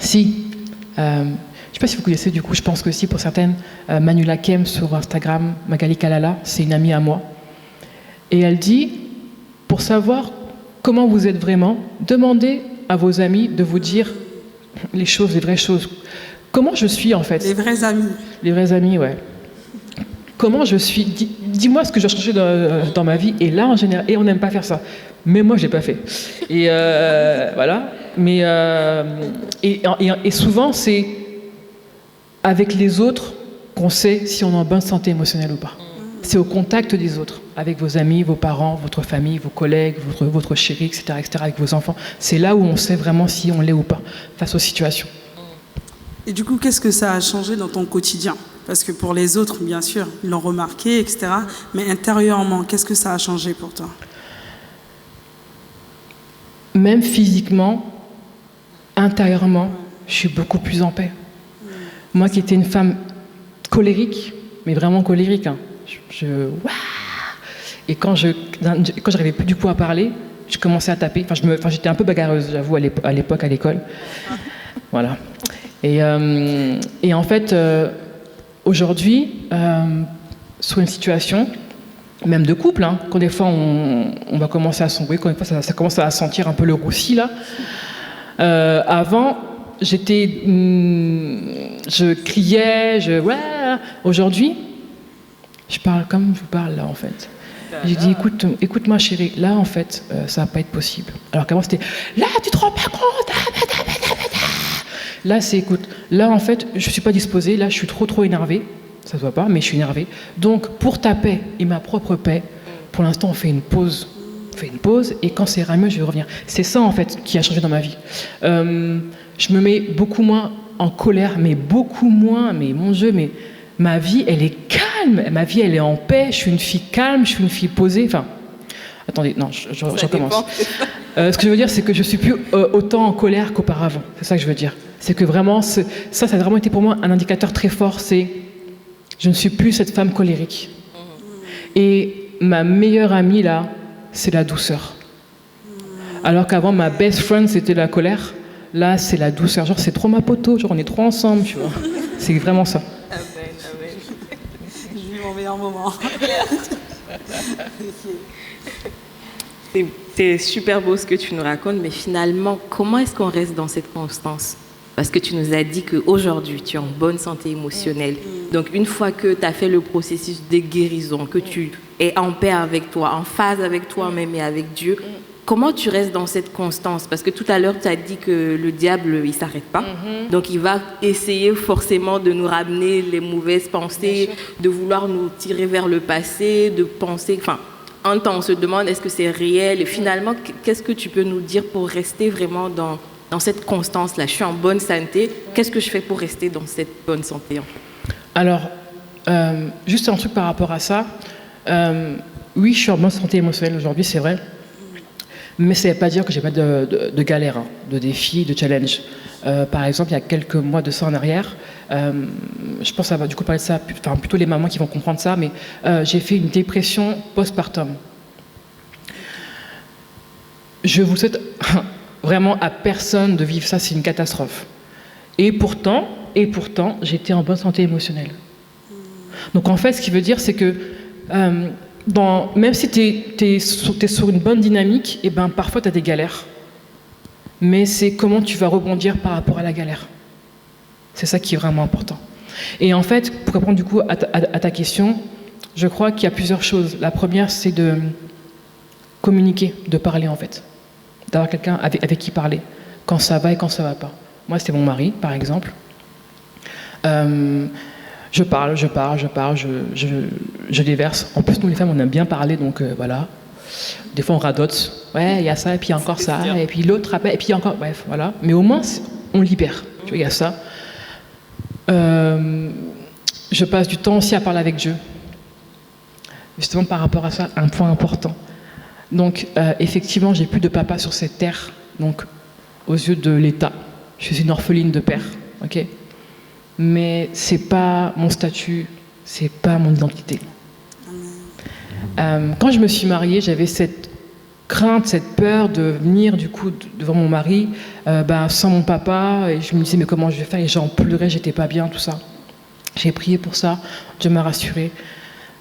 Si, je ne sais pas si vous connaissez, du coup, je pense que si, pour certaines, Manula Kem sur Instagram, Magali Kalala, c'est une amie à moi. Et elle dit, pour savoir comment vous êtes vraiment, demandez à vos amis de vous dire les choses, les vraies choses. Comment je suis, en fait? Les vrais amis. Les vrais amis, ouais. Comment je suis? Dis-moi ce que j'ai changé dans ma vie. Et là, en général, et on n'aime pas faire ça. Mais moi, je l'ai pas fait. Et voilà. Mais et souvent, c'est avec les autres qu'on sait si on est en bonne santé émotionnelle ou pas. C'est au contact des autres, avec vos amis, vos parents, votre famille, vos collègues, votre chéri, etc., avec vos enfants. C'est là où on sait vraiment si on l'est ou pas face aux situations. Et du coup, qu'est-ce que ça a changé dans ton quotidien? Parce que pour les autres, bien sûr, ils l'ont remarqué, etc. Mais intérieurement, qu'est-ce que ça a changé pour toi? Même physiquement, intérieurement, je suis beaucoup plus en paix. Moi qui étais une femme colérique, mais vraiment colérique, hein, et quand j'arrivais plus du coup à parler, je commençais à taper. J'étais un peu bagarreuse, j'avoue, à l'époque, à l'école. Voilà. Et en fait, aujourd'hui, sur une situation, même de couple, hein, quand des fois on va commencer à sombrer, quand des fois ça commence à sentir un peu le roussi là. Avant, je criais, aujourd'hui, je parle comme je vous parle là en fait. J'ai dit écoute-moi chérie, là en fait, ça va pas être possible. Alors qu'avant c'était là tu te rends pas compte. Là c'est écoute, là en fait je suis pas disposée, là je suis trop énervée. Ça se voit pas, mais je suis énervée. Donc, pour ta paix et ma propre paix, pour l'instant, on fait une pause. Et quand ça ira mieux, je vais revenir. C'est ça, en fait, qui a changé dans ma vie. Je me mets beaucoup moins en colère, mais beaucoup moins. Mais mon Dieu, mais ma vie, elle est calme. Ma vie, elle est en paix. Je suis une fille calme, je suis une fille posée. Enfin, Attendez, non, je recommence. Ce que je veux dire, c'est que je suis plus autant en colère qu'auparavant. C'est ça que je veux dire. C'est que vraiment, ça a vraiment été pour moi un indicateur très fort. C'est je ne suis plus cette femme colérique. Et ma meilleure amie, là, c'est la douceur. Alors qu'avant, ma best friend, c'était la colère. Là, c'est la douceur. Genre, c'est trop ma poteau. Genre, on est trop ensemble, tu vois. C'est vraiment ça. Amen. Je vis mon meilleur moment. C'est super beau ce que tu nous racontes, mais finalement, comment est-ce qu'on reste dans cette constance? Parce que tu nous as dit qu'aujourd'hui, tu es en bonne santé émotionnelle. Donc, une fois que tu as fait le processus de guérison, que tu es en paix avec toi, en phase avec toi-même et avec Dieu, comment tu restes dans cette constance? Parce que tout à l'heure, tu as dit que le diable, il ne s'arrête pas. Donc, il va essayer forcément de nous ramener les mauvaises pensées, de vouloir nous tirer vers le passé, de penser... Enfin, en temps, on se demande, est-ce que c'est réel? Et finalement, qu'est-ce que tu peux nous dire pour rester vraiment dans cette constance-là? Je suis en bonne santé. Qu'est-ce que je fais pour rester dans cette bonne santé? Alors, juste un truc par rapport à ça. Oui, je suis en bonne santé émotionnelle aujourd'hui, c'est vrai. Mais ça ne veut pas dire que je n'ai pas de galères, hein, de défis, de challenges. Par exemple, il y a quelques mois de ça en arrière, je pense que ça va du coup parler de ça, enfin plutôt les mamans qui vont comprendre ça, mais j'ai fait une dépression postpartum. Je vous souhaite vraiment à personne de vivre ça, c'est une catastrophe. Et pourtant, j'étais en bonne santé émotionnelle. Donc en fait, ce qui veut dire, c'est que même si tu es sur une bonne dynamique, et ben, parfois tu as des galères. Mais c'est comment tu vas rebondir par rapport à la galère. C'est ça qui est vraiment important. Et en fait, pour répondre du coup à ta question, je crois qu'il y a plusieurs choses. La première, c'est de communiquer, de parler en fait. D'avoir quelqu'un avec qui parler, quand ça va et quand ça va pas. Moi, c'était mon mari, par exemple. Je parle, je déverse. En plus, nous les femmes, on aime bien parler, donc voilà. Des fois, on radote. Ouais, il y a ça, et puis il y a encore ça, et puis l'autre appelle, et puis encore... Bref, voilà. Mais au moins, on libère. Tu vois, il y a ça. Je passe du temps aussi à parler avec Dieu. Justement, par rapport à ça, un point important. Donc, effectivement, j'ai plus de papa sur cette terre, donc aux yeux de l'État. Je suis une orpheline de père, ok? Mais c'est pas mon statut, c'est pas mon identité. Quand je me suis mariée, j'avais cette crainte, cette peur de venir du coup devant mon mari sans mon papa, et je me disais mais comment je vais faire, et j'en pleurais, j'étais pas bien, tout ça. J'ai prié pour ça, Dieu m'a rassurée.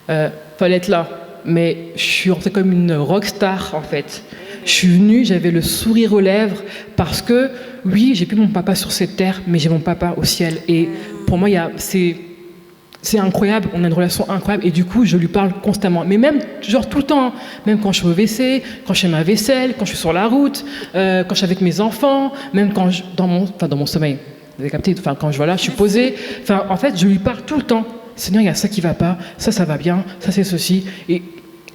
Fallait être là, mais je suis rentrée comme une rockstar en fait. Je suis venue, j'avais le sourire aux lèvres parce que oui, j'ai plus mon papa sur cette terre, mais j'ai mon papa au ciel. Et pour moi, c'est incroyable, on a une relation incroyable, et du coup, je lui parle constamment. Mais même, genre tout le temps, hein. Même quand je suis au WC, quand je fais ma vaisselle, quand je suis sur la route, quand je suis avec mes enfants, même quand dans mon sommeil. Vous avez capté, quand je suis posée. En fait, je lui parle tout le temps. Seigneur, il y a ça qui va pas, ça va bien, ça c'est ceci. Et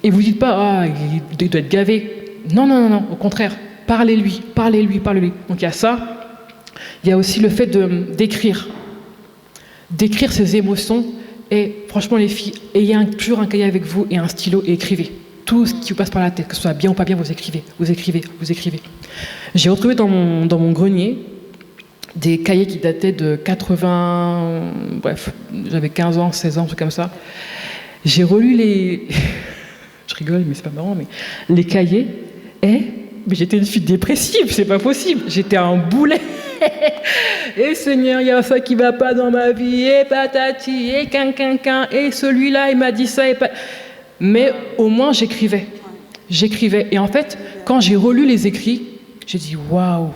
vous dites pas, il doit être gavé. Non, au contraire, parlez-lui. Donc il y a ça. Il y a aussi le fait d'écrire ses émotions. Et franchement, les filles, ayez toujours un cahier avec vous et un stylo et écrivez. Tout ce qui vous passe par la tête, que ce soit bien ou pas bien, vous écrivez. J'ai retrouvé dans mon grenier des cahiers qui dataient de 80... Bref, j'avais 15 ans, 16 ans, un truc comme ça. J'ai relu les... Je rigole, mais c'est pas marrant, mais les cahiers, mais j'étais une fille dépressive, c'est pas possible. J'étais un boulet. Et Seigneur, il y a ça qui va pas dans ma vie, et patati, et quinquinquin, et celui-là, il m'a dit ça, et pas... Mais au moins, j'écrivais. Et en fait, quand j'ai relu les écrits, j'ai dit, waouh.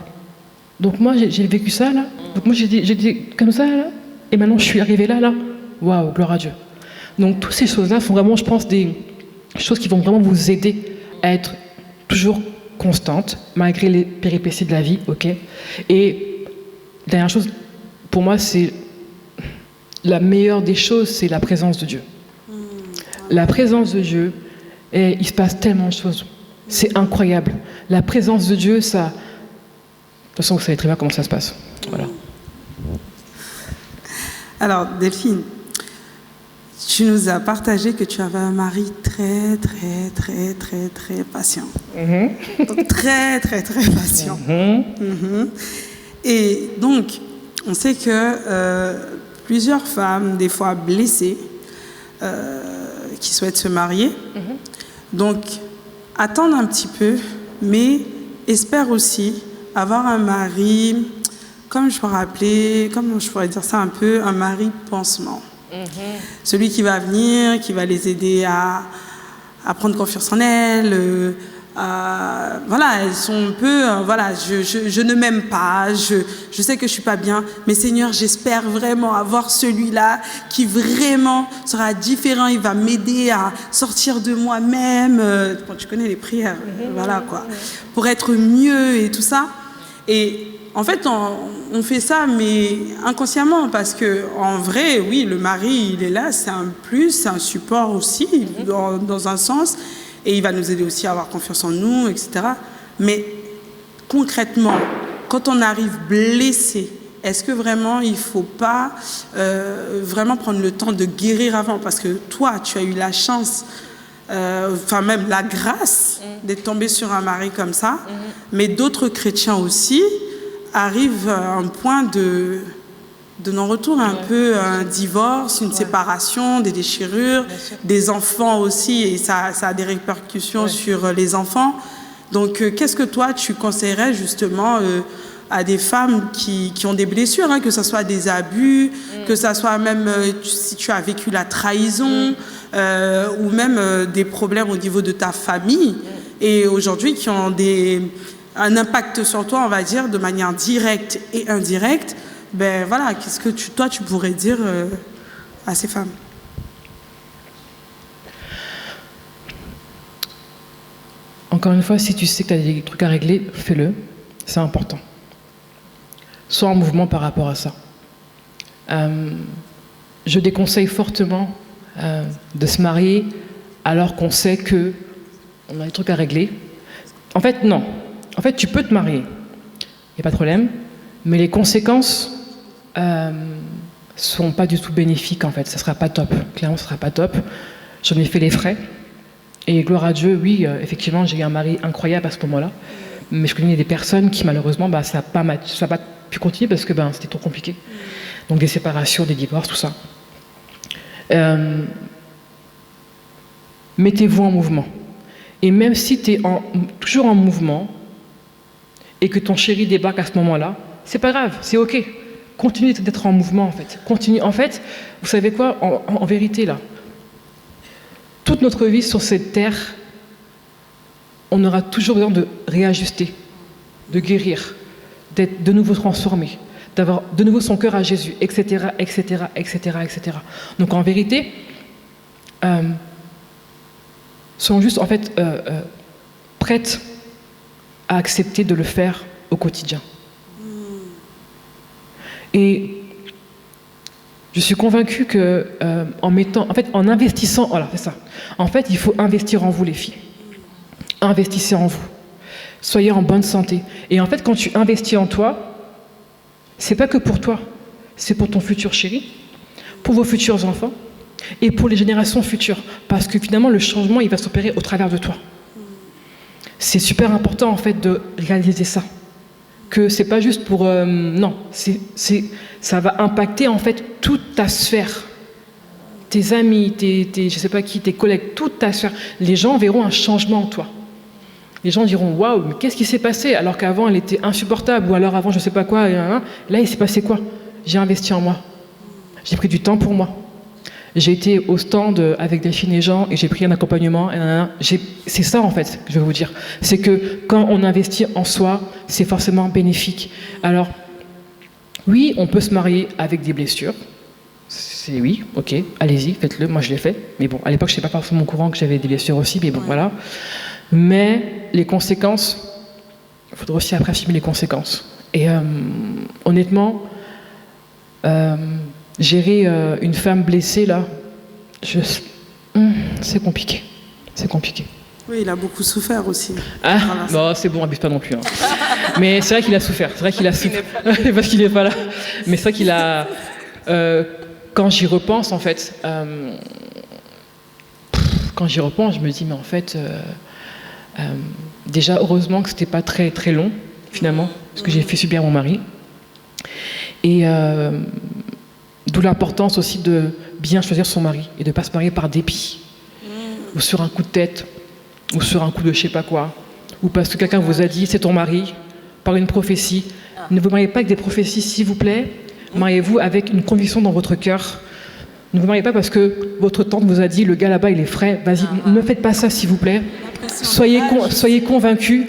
Donc moi, j'ai vécu ça, là. Donc moi, j'ai dit comme ça, là. Et maintenant, je suis arrivée là. Waouh, gloire à Dieu. Donc toutes ces choses-là sont vraiment, je pense, des choses qui vont vraiment vous aider à être toujours constante, malgré les péripéties de la vie, ok. Et dernière chose, pour moi, c'est la meilleure des choses, c'est la présence de Dieu. La présence de Dieu, et il se passe tellement de choses. C'est incroyable. La présence de Dieu, ça... De toute façon, vous savez très bien comment ça se passe. Voilà. Alors, Delphine, tu nous as partagé que tu avais un mari très, très, très, très, très patient. Donc, très, très, très patient. Et donc, on sait que plusieurs femmes, des fois blessées, qui souhaitent se marier, donc attendre un petit peu, mais espèrent aussi avoir un mari, comme je pourrais dire ça un peu, un mari pansement. Celui qui va venir, qui va les aider à prendre confiance en elles. Voilà, elles sont un peu, voilà, je ne m'aime pas, je sais que je ne suis pas bien, mais Seigneur, j'espère vraiment avoir celui-là qui vraiment sera différent, il va m'aider à sortir de moi-même. Bon, tu connais les prières, voilà quoi, pour être mieux et tout ça. Et en fait, on fait ça, mais inconsciemment, parce que en vrai, oui, le mari, il est là, c'est un plus, c'est un support aussi, dans un sens, et il va nous aider aussi à avoir confiance en nous, etc. Mais concrètement, quand on arrive blessé, est-ce que vraiment il ne faut pas vraiment prendre le temps de guérir avant? Parce que toi, tu as eu la chance, enfin même la grâce d'être tombé sur un mari comme ça, mais d'autres chrétiens aussi arrivent à un point de non-retour, un peu un divorce, une séparation, des déchirures, des enfants aussi, et ça a des répercussions sur les enfants. Donc, qu'est-ce que toi, tu conseillerais justement à des femmes qui ont des blessures, hein, que ce soit des abus, que ce soit même si tu as vécu la trahison, ou même des problèmes au niveau de ta famille, et aujourd'hui qui ont un impact sur toi, on va dire, de manière directe et indirecte. Ben voilà, qu'est-ce que toi tu pourrais dire à ces femmes? Encore une fois, si tu sais que tu as des trucs à régler, fais-le, c'est important. Sois en mouvement par rapport à ça. Je déconseille fortement de se marier alors qu'on sait qu'on a des trucs à régler. En fait, non. En fait, tu peux te marier, il n'y a pas de problème, mais les conséquences sont pas du tout bénéfiques en fait, ça sera pas top, clairement ça sera pas top. J'en ai fait les frais, et gloire à Dieu, oui, effectivement j'ai eu un mari incroyable à ce moment-là, mais je connais des personnes qui malheureusement, ça n'a pas pu continuer parce que c'était trop compliqué. Donc des séparations, des divorces, tout ça. Mettez-vous en mouvement. Et même si tu es toujours en mouvement, et que ton chéri débarque à ce moment-là, c'est pas grave, c'est ok. Continue d'être en mouvement en fait. Continue. En fait, vous savez quoi, en vérité là, toute notre vie sur cette terre, on aura toujours besoin de réajuster, de guérir, d'être de nouveau transformé, d'avoir de nouveau son cœur à Jésus, etc., etc., etc., etc. Donc en vérité, sont juste en fait prêtes à accepter de le faire au quotidien. Et je suis convaincue que en investissant, voilà, c'est ça. En fait, il faut investir en vous, les filles. Investissez en vous. Soyez en bonne santé. Et en fait, quand tu investis en toi, c'est pas que pour toi, c'est pour ton futur chéri, pour vos futurs enfants et pour les générations futures. Parce que finalement, le changement, il va s'opérer au travers de toi. C'est super important en fait de réaliser ça, que c'est pas juste pour non, ça va impacter en fait toute ta sphère, tes amis, je sais pas qui, tes collègues, toute ta sphère. Les gens verront un changement en toi. Les gens diront waouh, mais qu'est-ce qui s'est passé alors qu'avant elle était insupportable, ou alors avant je sais pas quoi, là il s'est passé quoi? J'ai investi en moi, j'ai pris du temps pour moi. J'ai été au stand avec Delphine et Jean et j'ai pris un accompagnement. C'est ça en fait que je veux vous dire. C'est que quand on investit en soi, c'est forcément bénéfique. Alors, oui, on peut se marier avec des blessures. C'est oui, ok, allez-y, faites-le. Moi, je l'ai fait. Mais bon, à l'époque, je n'étais pas forcément au courant que j'avais des blessures aussi. Mais bon, voilà. Mais les conséquences, il faudra aussi après filmer les conséquences. Et honnêtement, gérer une femme blessée, là, c'est compliqué. C'est compliqué. Oui, il a beaucoup souffert aussi. Ah, bon, c'est bon, abuse pas non plus. Hein. Mais c'est vrai qu'il a souffert. C'est vrai qu'il a souffert. Parce qu'il n'est pas là. Mais c'est vrai qu'il a... quand j'y repense, en fait, je me dis, mais en fait, déjà, heureusement que c'était pas très, très long, finalement, ce que j'ai fait subir à mon mari. Et d'où l'importance aussi de bien choisir son mari et de ne pas se marier par dépit, ou sur un coup de tête, ou sur un coup de je sais pas quoi, ou parce que quelqu'un vous a dit c'est ton mari, par une prophétie. Ne vous mariez pas avec des prophéties, s'il vous plaît. Mariez-vous avec une conviction dans votre cœur. Ne vous mariez pas parce que votre tante vous a dit le gars là-bas il est frais. Vas-y, ne faites pas ça, s'il vous plaît. Soyez convaincus,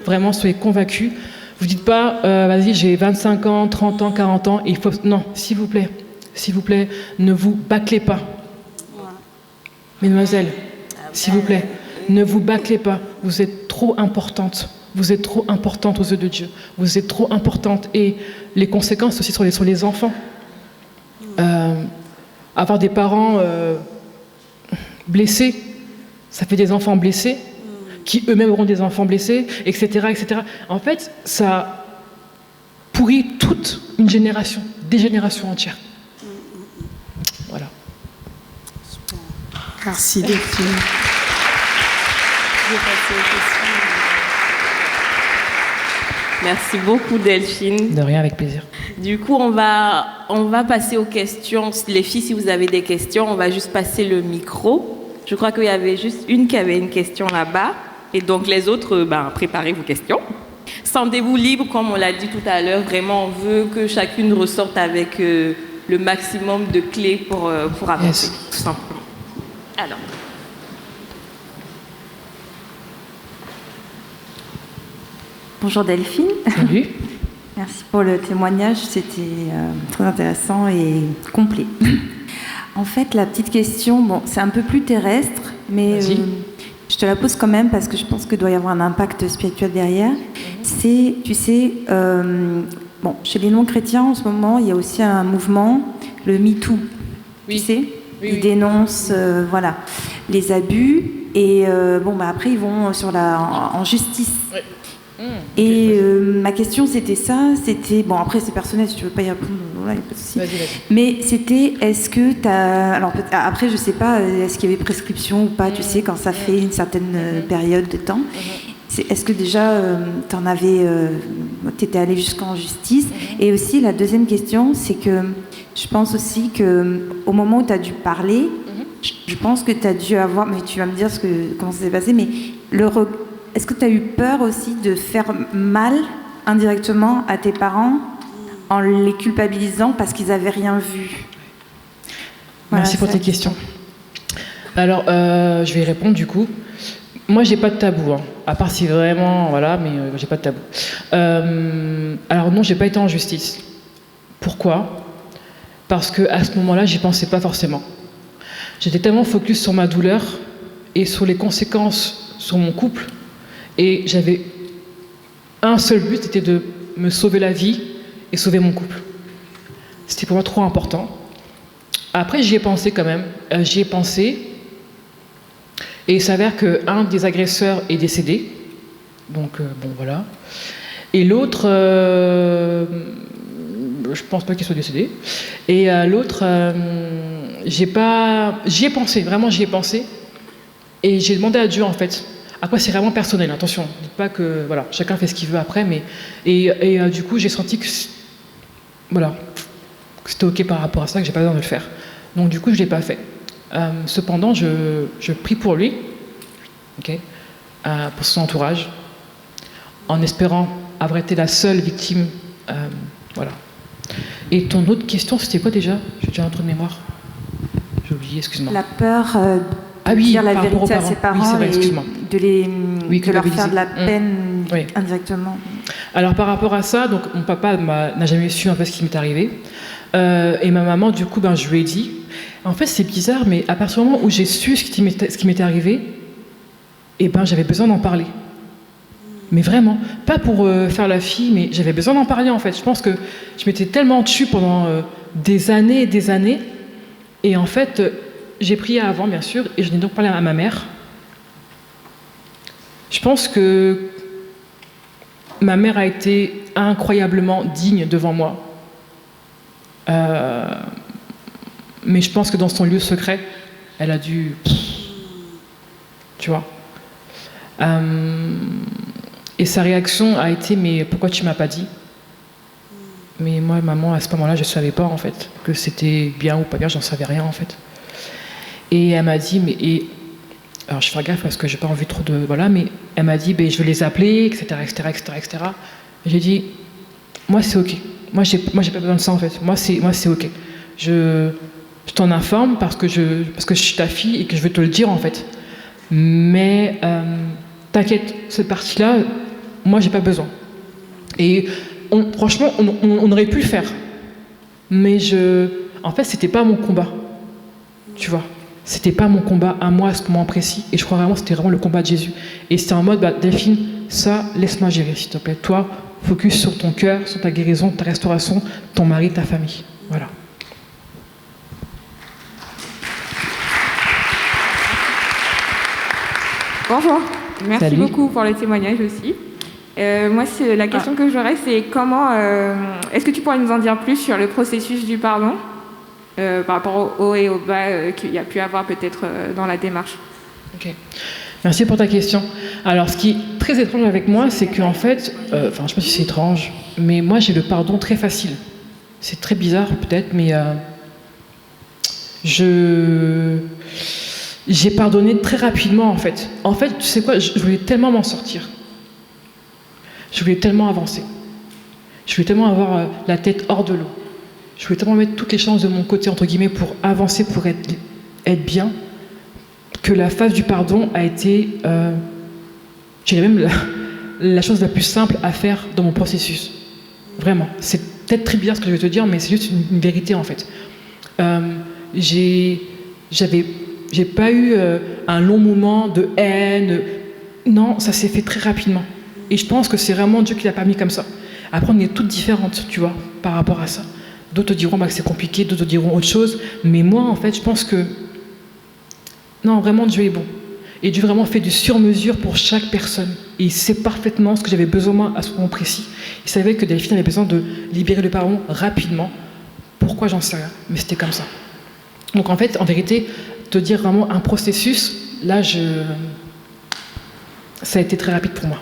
vraiment soyez convaincus. Vous dites pas vas-y j'ai 25 ans, 30 ans, 40 ans et il faut... Non, s'il vous plaît, ne vous bâclez pas. Mesdemoiselles, s'il vous plaît, ne vous bâclez pas. Vous êtes trop importantes. Vous êtes trop importante aux yeux de Dieu. Vous êtes trop importante. Et les conséquences aussi sur les enfants. Avoir des parents blessés, ça fait des enfants blessés, qui eux-mêmes auront des enfants blessés, etc., etc. En fait, ça pourrit toute une génération, des générations entières. Voilà. Merci Delphine. Je vais passer aux questions. Merci beaucoup Delphine. De rien, avec plaisir. Du coup, on va passer aux questions. Les filles, si vous avez des questions, on va juste passer le micro. Je crois qu'il y avait juste une qui avait une question là-bas. Et donc les autres, préparez vos questions. Sentez-vous libre, comme on l'a dit tout à l'heure. Vraiment, on veut que chacune ressorte avec le maximum de clés pour avancer, tout simplement. Alors. Bonjour Delphine. Salut. Merci pour le témoignage, c'était très intéressant et complet. En fait, la petite question, bon, c'est un peu plus terrestre, mais je te la pose quand même parce que je pense qu'il doit y avoir un impact spirituel derrière. C'est, tu sais, chez les non-chrétiens en ce moment, il y a aussi un mouvement, le MeToo. Oui. Tu sais, Oui, ils dénoncent, les abus et après ils vont en justice. Oui. Et ma question c'était après c'est personnel, si tu veux pas y répondre, voilà, y a pas de souci. Vas-y. Mais c'était, est-ce que après je sais pas, est-ce qu'il y avait prescription ou pas, tu sais, quand ça fait une certaine période de temps. Est-ce que déjà t'étais allé jusqu'en justice? Et aussi la deuxième question, c'est que je pense aussi que au moment où tu as dû parler, je pense que tu as dû avoir, mais tu vas me dire comment ça s'est passé, mais est-ce que tu as eu peur aussi de faire mal indirectement à tes parents en les culpabilisant parce qu'ils n'avaient rien vu? Merci pour tes questions. Alors, je vais y répondre du coup. Moi, j'ai pas de tabou, à part si vraiment, mais j'ai pas de tabou. Alors non, j'ai pas été en justice. Pourquoi? Parce qu'à ce moment-là, j'y pensais pas forcément. J'étais tellement focus sur ma douleur et sur les conséquences sur mon couple. Et j'avais un seul but, c'était de me sauver la vie et sauver mon couple. C'était pour moi trop important. Après, j'y ai pensé quand même. Et il s'avère qu'un des agresseurs est décédé. Donc, voilà. Et l'autre, je pense pas qu'il soit décédé. Et l'autre, j'y ai pensé, vraiment j'y ai pensé. Et j'ai demandé à Dieu, en fait. Après, c'est vraiment personnel, attention. Dites pas que, chacun fait ce qu'il veut après, mais... Et du coup, j'ai senti que c'était OK par rapport à ça, que j'ai pas besoin de le faire. Donc, du coup, je l'ai pas fait. Cependant, je prie pour lui, pour son entourage, en espérant avoir été la seule victime. Voilà. Et ton autre question, c'était quoi déjà? J'ai déjà un trou de mémoire. J'ai oublié, excuse-moi. La peur dire la vérité à ses parents vrai, et de leur faire de la peine indirectement. Alors par rapport à ça, donc mon papa n'a jamais su en fait ce qui m'est arrivé. Et ma maman, du coup, je lui ai dit. En fait, c'est bizarre, mais à partir du moment où j'ai su ce qui m'était arrivé, j'avais besoin d'en parler. Mais vraiment, pas pour faire la fille, mais j'avais besoin d'en parler en fait. Je pense que je m'étais tellement tue pendant des années et des années. Et en fait, j'ai prié avant, bien sûr, et je n'ai donc parlé à ma mère. Je pense que ma mère a été incroyablement digne devant moi. Mais je pense que dans son lieu secret, elle a dû... Tu vois. Et sa réaction a été, mais pourquoi tu m'as pas dit? Mais moi, maman, à ce moment-là, je savais pas, en fait, que c'était bien ou pas bien, j'en savais rien, en fait. Et elle m'a dit, alors je fais gaffe parce que j'ai pas envie trop de... Voilà, mais elle m'a dit, je vais les appeler, etc., etc., etc., etc. Et j'ai dit, moi, c'est OK. Moi, j'ai pas besoin de ça, en fait. Moi, c'est OK. Je t'en informe parce que je suis ta fille et que je veux te le dire, en fait. Mais t'inquiète, cette partie-là, moi, j'ai pas besoin. Et franchement, on aurait pu le faire. Mais en fait, c'était pas mon combat. Tu vois, c'était pas mon combat à moi à ce moment précis. Et je crois vraiment que c'était vraiment le combat de Jésus. Et c'était en mode, Delphine, ça, laisse-moi gérer, s'il te plaît. Toi, focus sur ton cœur, sur ta guérison, ta restauration, ton mari, ta famille. Voilà. Bonjour, merci Salut. beaucoup pour le témoignage aussi. Moi, la question que j'aurais, c'est comment... est-ce que tu pourrais nous en dire plus sur le processus du pardon par rapport au haut et au bas qu'il y a pu avoir peut-être dans la démarche? Ok. Merci pour ta question. Alors, ce qui est très étrange avec moi, c'est qu'en fait... je ne sais pas si c'est étrange, mais moi, j'ai le pardon très facile. C'est très bizarre, peut-être, mais... J'ai pardonné très rapidement, en fait. En fait, tu sais quoi, je voulais tellement m'en sortir. Je voulais tellement avancer. Je voulais tellement avoir la tête hors de l'eau. Je voulais tellement mettre toutes les chances de mon côté, entre guillemets, pour avancer, pour être bien, que la phase du pardon a été, je dirais même, la chose la plus simple à faire dans mon processus. Vraiment. C'est peut-être très bizarre ce que je vais te dire, mais c'est juste une vérité, en fait. J'ai pas eu un long moment de haine. Non, ça s'est fait très rapidement. Et je pense que c'est vraiment Dieu qui l'a permis comme ça. Après, on est toutes différentes, tu vois, par rapport à ça. D'autres diront que c'est compliqué, d'autres diront autre chose. Mais moi, en fait, je pense que... Non, vraiment, Dieu est bon. Et Dieu vraiment fait du sur-mesure pour chaque personne. Et il sait parfaitement ce que j'avais besoin, moi, à ce moment précis. Il savait que Delphine avait besoin de libérer le pardon rapidement. Pourquoi, j'en sais rien. Mais c'était comme ça. Donc, en fait, en vérité, te dire vraiment un processus, là, ça a été très rapide pour moi.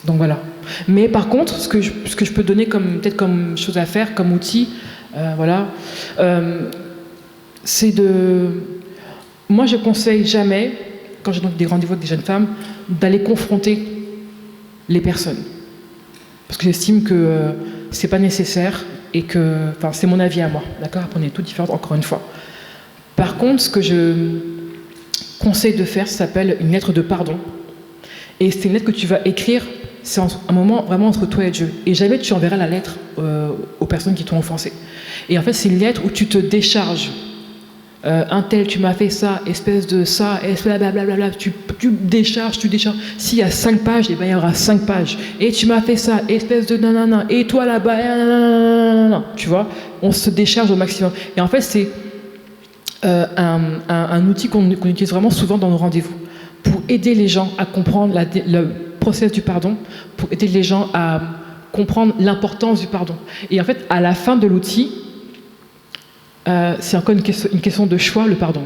Donc voilà. Mais par contre, ce que je peux donner peut-être comme chose à faire, comme outil, c'est de... Moi, je conseille jamais, quand j'ai donc des rendez-vous avec des jeunes femmes, d'aller confronter les personnes. Parce que j'estime que c'est pas nécessaire et que... Enfin, c'est mon avis à moi, d'accord? Après, on est toutes différentes, encore une fois. Par contre, ce que je conseille de faire, ça s'appelle une lettre de pardon. Et c'est une lettre que tu vas écrire, c'est un moment vraiment entre toi et Dieu. Et jamais tu enverras la lettre aux personnes qui t'ont offensé. Et en fait, c'est une lettre où tu te décharges. Un tel, tu m'as fait ça, espèce de ça, blablabla, tu décharges. S'il y a 5 pages, eh ben, il y aura 5 pages. Et tu m'as fait ça, espèce de nanana, et toi là-bas, nanana, tu vois, on se décharge au maximum. Et en fait, c'est un outil qu'on utilise vraiment souvent dans nos rendez-vous pour aider les gens à comprendre le process du pardon, pour aider les gens à comprendre l'importance du pardon. Et en fait, à la fin de l'outil, c'est encore une question de choix, le pardon.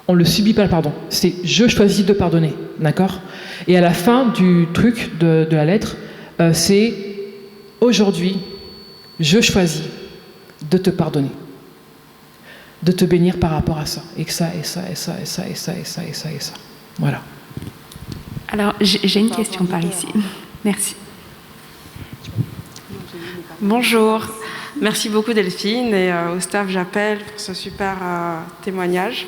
On ne le subit pas, le pardon. C'est « je choisis de pardonner », d'accord? Et à la fin du truc, de la lettre, c'est « aujourd'hui, je choisis de te pardonner ». De te bénir par rapport à ça. Et que ça, et ça, et ça, et ça, et ça, et ça, et ça, et ça. Voilà. Alors, j'ai une question par ici. Merci. Bonjour. Merci beaucoup Delphine et au staff J'appelle pour ce super témoignage.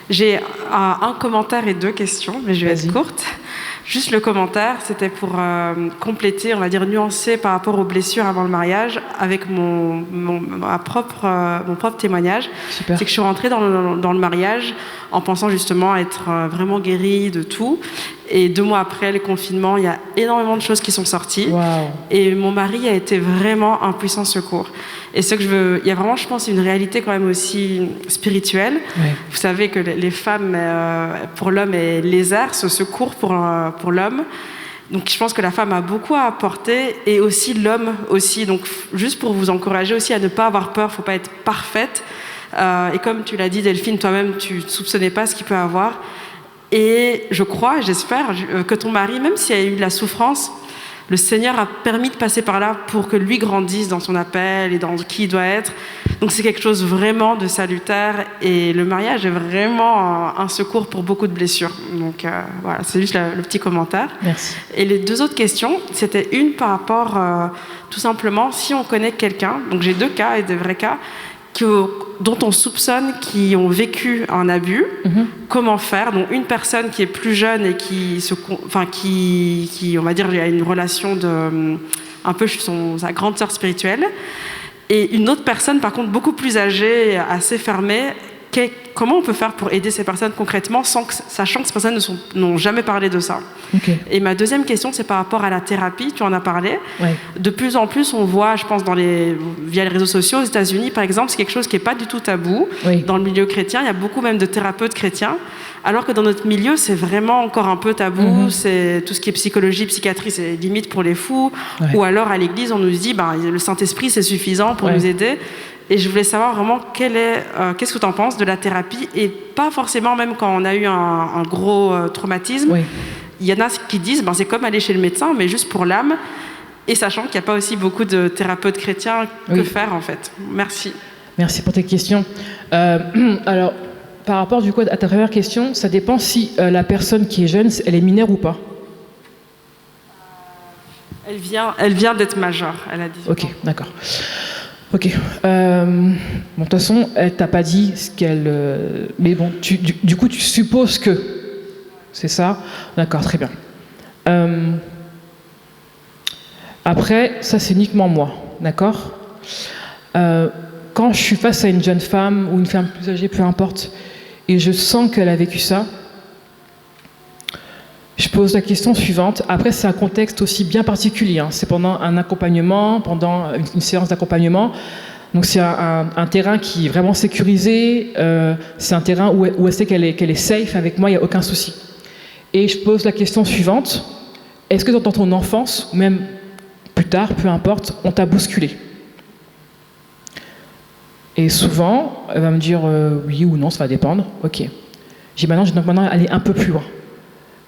J'ai un commentaire et 2 questions, mais je vais être courte. Juste le commentaire, c'était pour compléter, on va dire nuancer par rapport aux blessures avant le mariage avec mon propre témoignage. Super. C'est que je suis rentrée dans le mariage en pensant justement être vraiment guérie de tout. Et 2 mois après le confinement, il y a énormément de choses qui sont sorties. Wow. Et mon mari a été vraiment un puissant secours. Et ce que il y a vraiment, je pense, une réalité quand même aussi spirituelle. Ouais. Vous savez que les femmes, pour l'homme, les airs, ce secours pour l'homme. Donc je pense que la femme a beaucoup à apporter et aussi l'homme aussi. Donc juste pour vous encourager aussi à ne pas avoir peur, il ne faut pas être parfaite. Et comme tu l'as dit, Delphine, toi-même, tu ne soupçonnais pas ce qu'il peut avoir. Et je crois, j'espère, que ton mari, même s'il y a eu de la souffrance, le Seigneur a permis de passer par là pour que lui grandisse dans son appel et dans qui il doit être. Donc c'est quelque chose vraiment de salutaire. Et le mariage est vraiment un secours pour beaucoup de blessures. Donc voilà, c'est juste le petit commentaire. Merci. Et les deux autres questions, c'était une par rapport, tout simplement, si on connaît quelqu'un, donc j'ai 2 cas et des vrais cas, dont on soupçonne qu'ils ont vécu un abus, comment faire? Donc une personne qui est plus jeune et qui on va dire, il y a une relation de un peu sa grande sœur spirituelle, et une autre personne par contre beaucoup plus âgée, assez fermée. Comment on peut faire pour aider ces personnes concrètement, sachant que ces personnes n'ont jamais parlé de ça? Okay. Et ma deuxième question, c'est par rapport à la thérapie, tu en as parlé. Ouais. De plus en plus, on voit, je pense, via les réseaux sociaux, aux États-Unis par exemple, c'est quelque chose qui n'est pas du tout tabou. Oui. Dans le milieu chrétien, il y a beaucoup même de thérapeutes chrétiens, alors que dans notre milieu, c'est vraiment encore un peu tabou. C'est tout ce qui est psychologie, psychiatrie, c'est limite pour les fous. Ouais. Ou alors à l'église, on nous dit, le Saint-Esprit, c'est suffisant pour nous aider. Et je voulais savoir vraiment qu'est-ce que tu en penses de la thérapie, et pas forcément même quand on a eu un gros traumatisme. Oui. Il y en a qui disent c'est comme aller chez le médecin, mais juste pour l'âme, et sachant qu'il n'y a pas aussi beaucoup de thérapeutes chrétiens, que faire en fait? Merci. Merci pour tes questions. Alors, par rapport du coup à ta première question, ça dépend si la personne qui est jeune, elle est mineure ou pas. Elle vient d'être majeure, elle a 18 ans. Ok, d'accord. Ok. De toute façon, elle t'a pas dit ce qu'elle... mais bon, du coup, tu supposes que... C'est ça? D'accord, très bien. Après, ça, c'est uniquement moi, d'accord? Quand je suis face à une jeune femme ou une femme plus âgée, peu importe, et je sens qu'elle a vécu ça, je pose la question suivante. Après, c'est un contexte aussi bien particulier. Hein. C'est pendant un accompagnement, pendant une séance d'accompagnement. Donc, c'est un terrain qui est vraiment sécurisé. C'est un terrain où elle sait qu'elle est safe avec moi, il n'y a aucun souci. Et je pose la question suivante. Est-ce que dans ton enfance, ou même plus tard, peu importe, on t'a bousculé? Et souvent, elle va me dire oui ou non, ça va dépendre. Ok. Je vais maintenant aller un peu plus loin.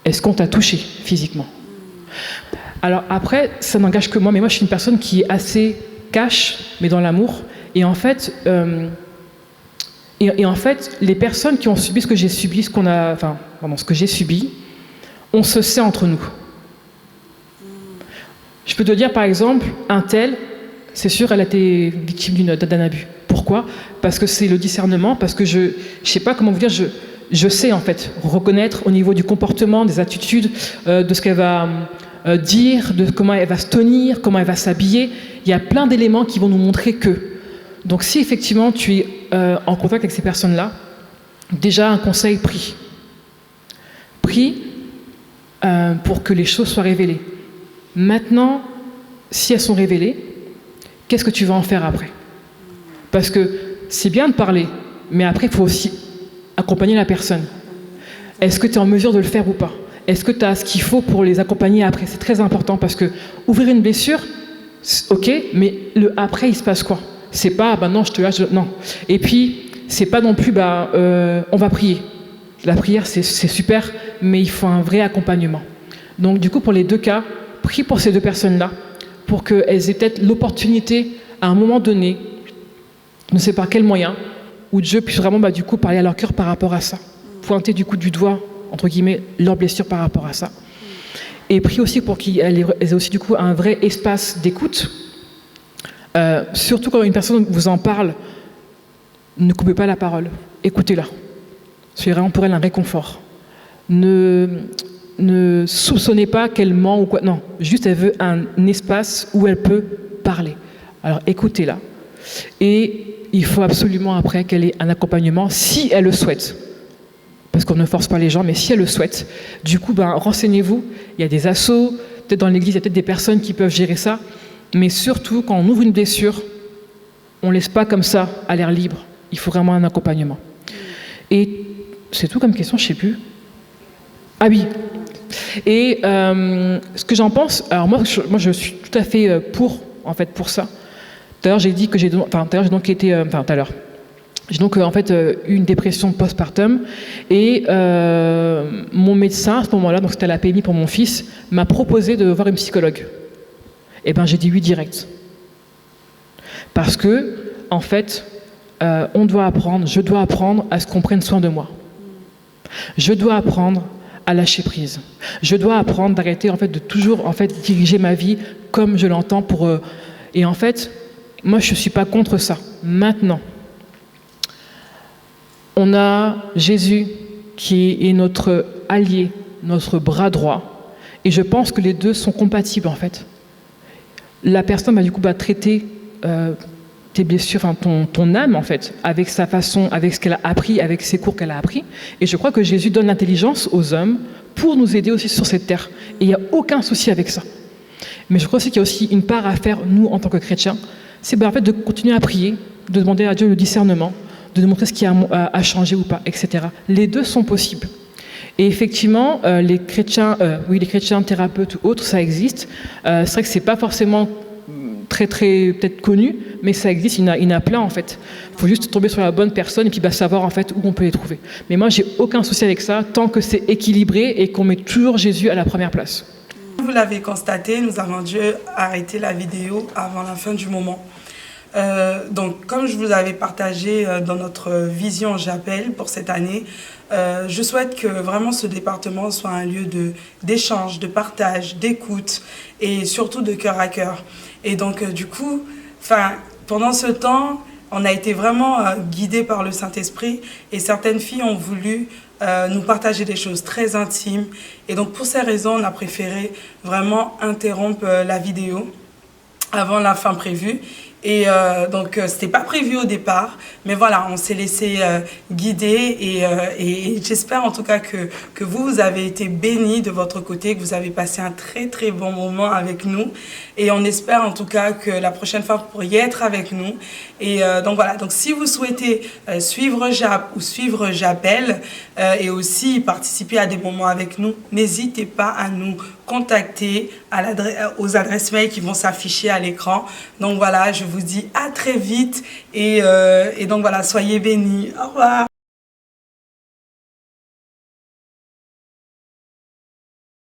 Est-ce qu'on t'a touché physiquement? Alors après, ça n'engage que moi, mais moi je suis une personne qui est assez cash, mais dans l'amour. Et en fait, les personnes qui ont subi ce que j'ai subi, ce que j'ai subi, on se sait entre nous. Je peux te dire par exemple, un tel, c'est sûr, elle a été victime d'un abus. Pourquoi? Parce que c'est le discernement, parce que je ne sais pas comment vous dire, je sais en fait reconnaître au niveau du comportement, des attitudes, de ce qu'elle va dire, de comment elle va se tenir, comment elle va s'habiller. Il y a plein d'éléments qui vont nous montrer que. Donc si effectivement tu es en contact avec ces personnes-là, déjà un conseil pris. Pris pour que les choses soient révélées. Maintenant, si elles sont révélées, qu'est-ce que tu vas en faire après? Parce que c'est bien de parler, mais après il faut aussi accompagner la personne. Est-ce que tu es en mesure de le faire ou pas? Est-ce que tu as ce qu'il faut pour les accompagner après? C'est très important parce que ouvrir une blessure, ok, mais le après, il se passe quoi? C'est pas, non, je te lâche, non. Et puis, c'est pas non plus, on va prier. La prière, c'est super, mais il faut un vrai accompagnement. Donc, du coup, pour les 2 cas, prie pour ces 2 personnes-là, pour qu'elles aient peut-être l'opportunité, à un moment donné, je ne sais pas quel moyen, où Dieu puisse vraiment parler à leur cœur par rapport à ça. Pointer du coup du doigt, entre guillemets, leur blessure par rapport à ça. Et prie aussi pour qu'elles aient aussi du coup un vrai espace d'écoute. Surtout quand une personne vous en parle, ne coupez pas la parole. Écoutez-la. C'est vraiment pour elle un réconfort. Ne soupçonnez pas qu'elle ment ou quoi. Non, juste elle veut un espace où elle peut parler. Alors écoutez-la. Et il faut absolument après qu'elle ait un accompagnement si elle le souhaite. Parce qu'on ne force pas les gens, mais si elle le souhaite. Du coup, renseignez-vous. Il y a des assos, peut-être dans l'église, il y a peut-être des personnes qui peuvent gérer ça. Mais surtout, quand on ouvre une blessure, on ne laisse pas comme ça à l'air libre. Il faut vraiment un accompagnement. Et c'est tout comme question, je ne sais plus. Ah oui. Et ce que j'en pense, alors moi je suis tout à fait pour ça. D'ailleurs, j'ai dit que j'ai donc été, tout à l'heure, J'ai donc en fait eu une dépression postpartum et mon médecin à ce moment-là, donc c'était à la PMI pour mon fils, m'a proposé de voir une psychologue. Et ben j'ai dit oui direct. Parce que en fait, je dois apprendre à ce qu'on prenne soin de moi. Je dois apprendre à lâcher prise. Je dois apprendre d'arrêter en fait de toujours en fait diriger ma vie comme je l'entends et en fait, moi je suis pas contre ça. Maintenant, on a Jésus qui est notre allié, notre bras droit, et je pense que les deux sont compatibles en fait. La personne va traiter tes blessures, enfin ton âme en fait, avec sa façon, avec ce qu'elle a appris, avec ses cours qu'elle a appris, et je crois que Jésus donne l'intelligence aux hommes pour nous aider aussi sur cette terre, et il n'y a aucun souci avec ça. Mais je crois aussi qu'il y a aussi une part à faire, nous en tant que chrétiens, c'est en fait de continuer à prier, de demander à Dieu le discernement, de nous montrer ce qui a changé ou pas, etc. Les deux sont possibles. Et effectivement, les chrétiens thérapeutes ou autres, ça existe. C'est vrai que c'est pas forcément très peut-être connu, mais ça existe. Il y en a plein en fait. Il faut juste tomber sur la bonne personne et puis savoir en fait où on peut les trouver. Mais moi, j'ai aucun souci avec ça tant que c'est équilibré et qu'on met toujours Jésus à la première place. Vous l'avez constaté, nous avons dû arrêter la vidéo avant la fin du moment. Donc, comme je vous avais partagé dans notre vision J'appelle pour cette année, je souhaite que vraiment ce département soit un lieu d'échange, de partage, d'écoute et surtout de cœur à cœur. Et donc, du coup, pendant ce temps, on a été vraiment guidés par le Saint-Esprit et certaines filles ont voulu nous partager des choses très intimes. Et donc, pour ces raisons, on a préféré vraiment interrompre la vidéo avant la fin prévue. Et donc, c'était pas prévu au départ, mais voilà, on s'est laissé guider et j'espère en tout cas que vous avez été bénis de votre côté, que vous avez passé un très très bon moment avec nous. Et on espère en tout cas que la prochaine fois, vous pourriez être avec nous. Et donc voilà, donc si vous souhaitez suivre JAP ou suivre J'appelle et aussi participer à des moments avec nous, n'hésitez pas à nous contacter aux adresses mail qui vont s'afficher à l'écran. Donc voilà, je vous dis à très vite et donc voilà, soyez bénis. Au revoir.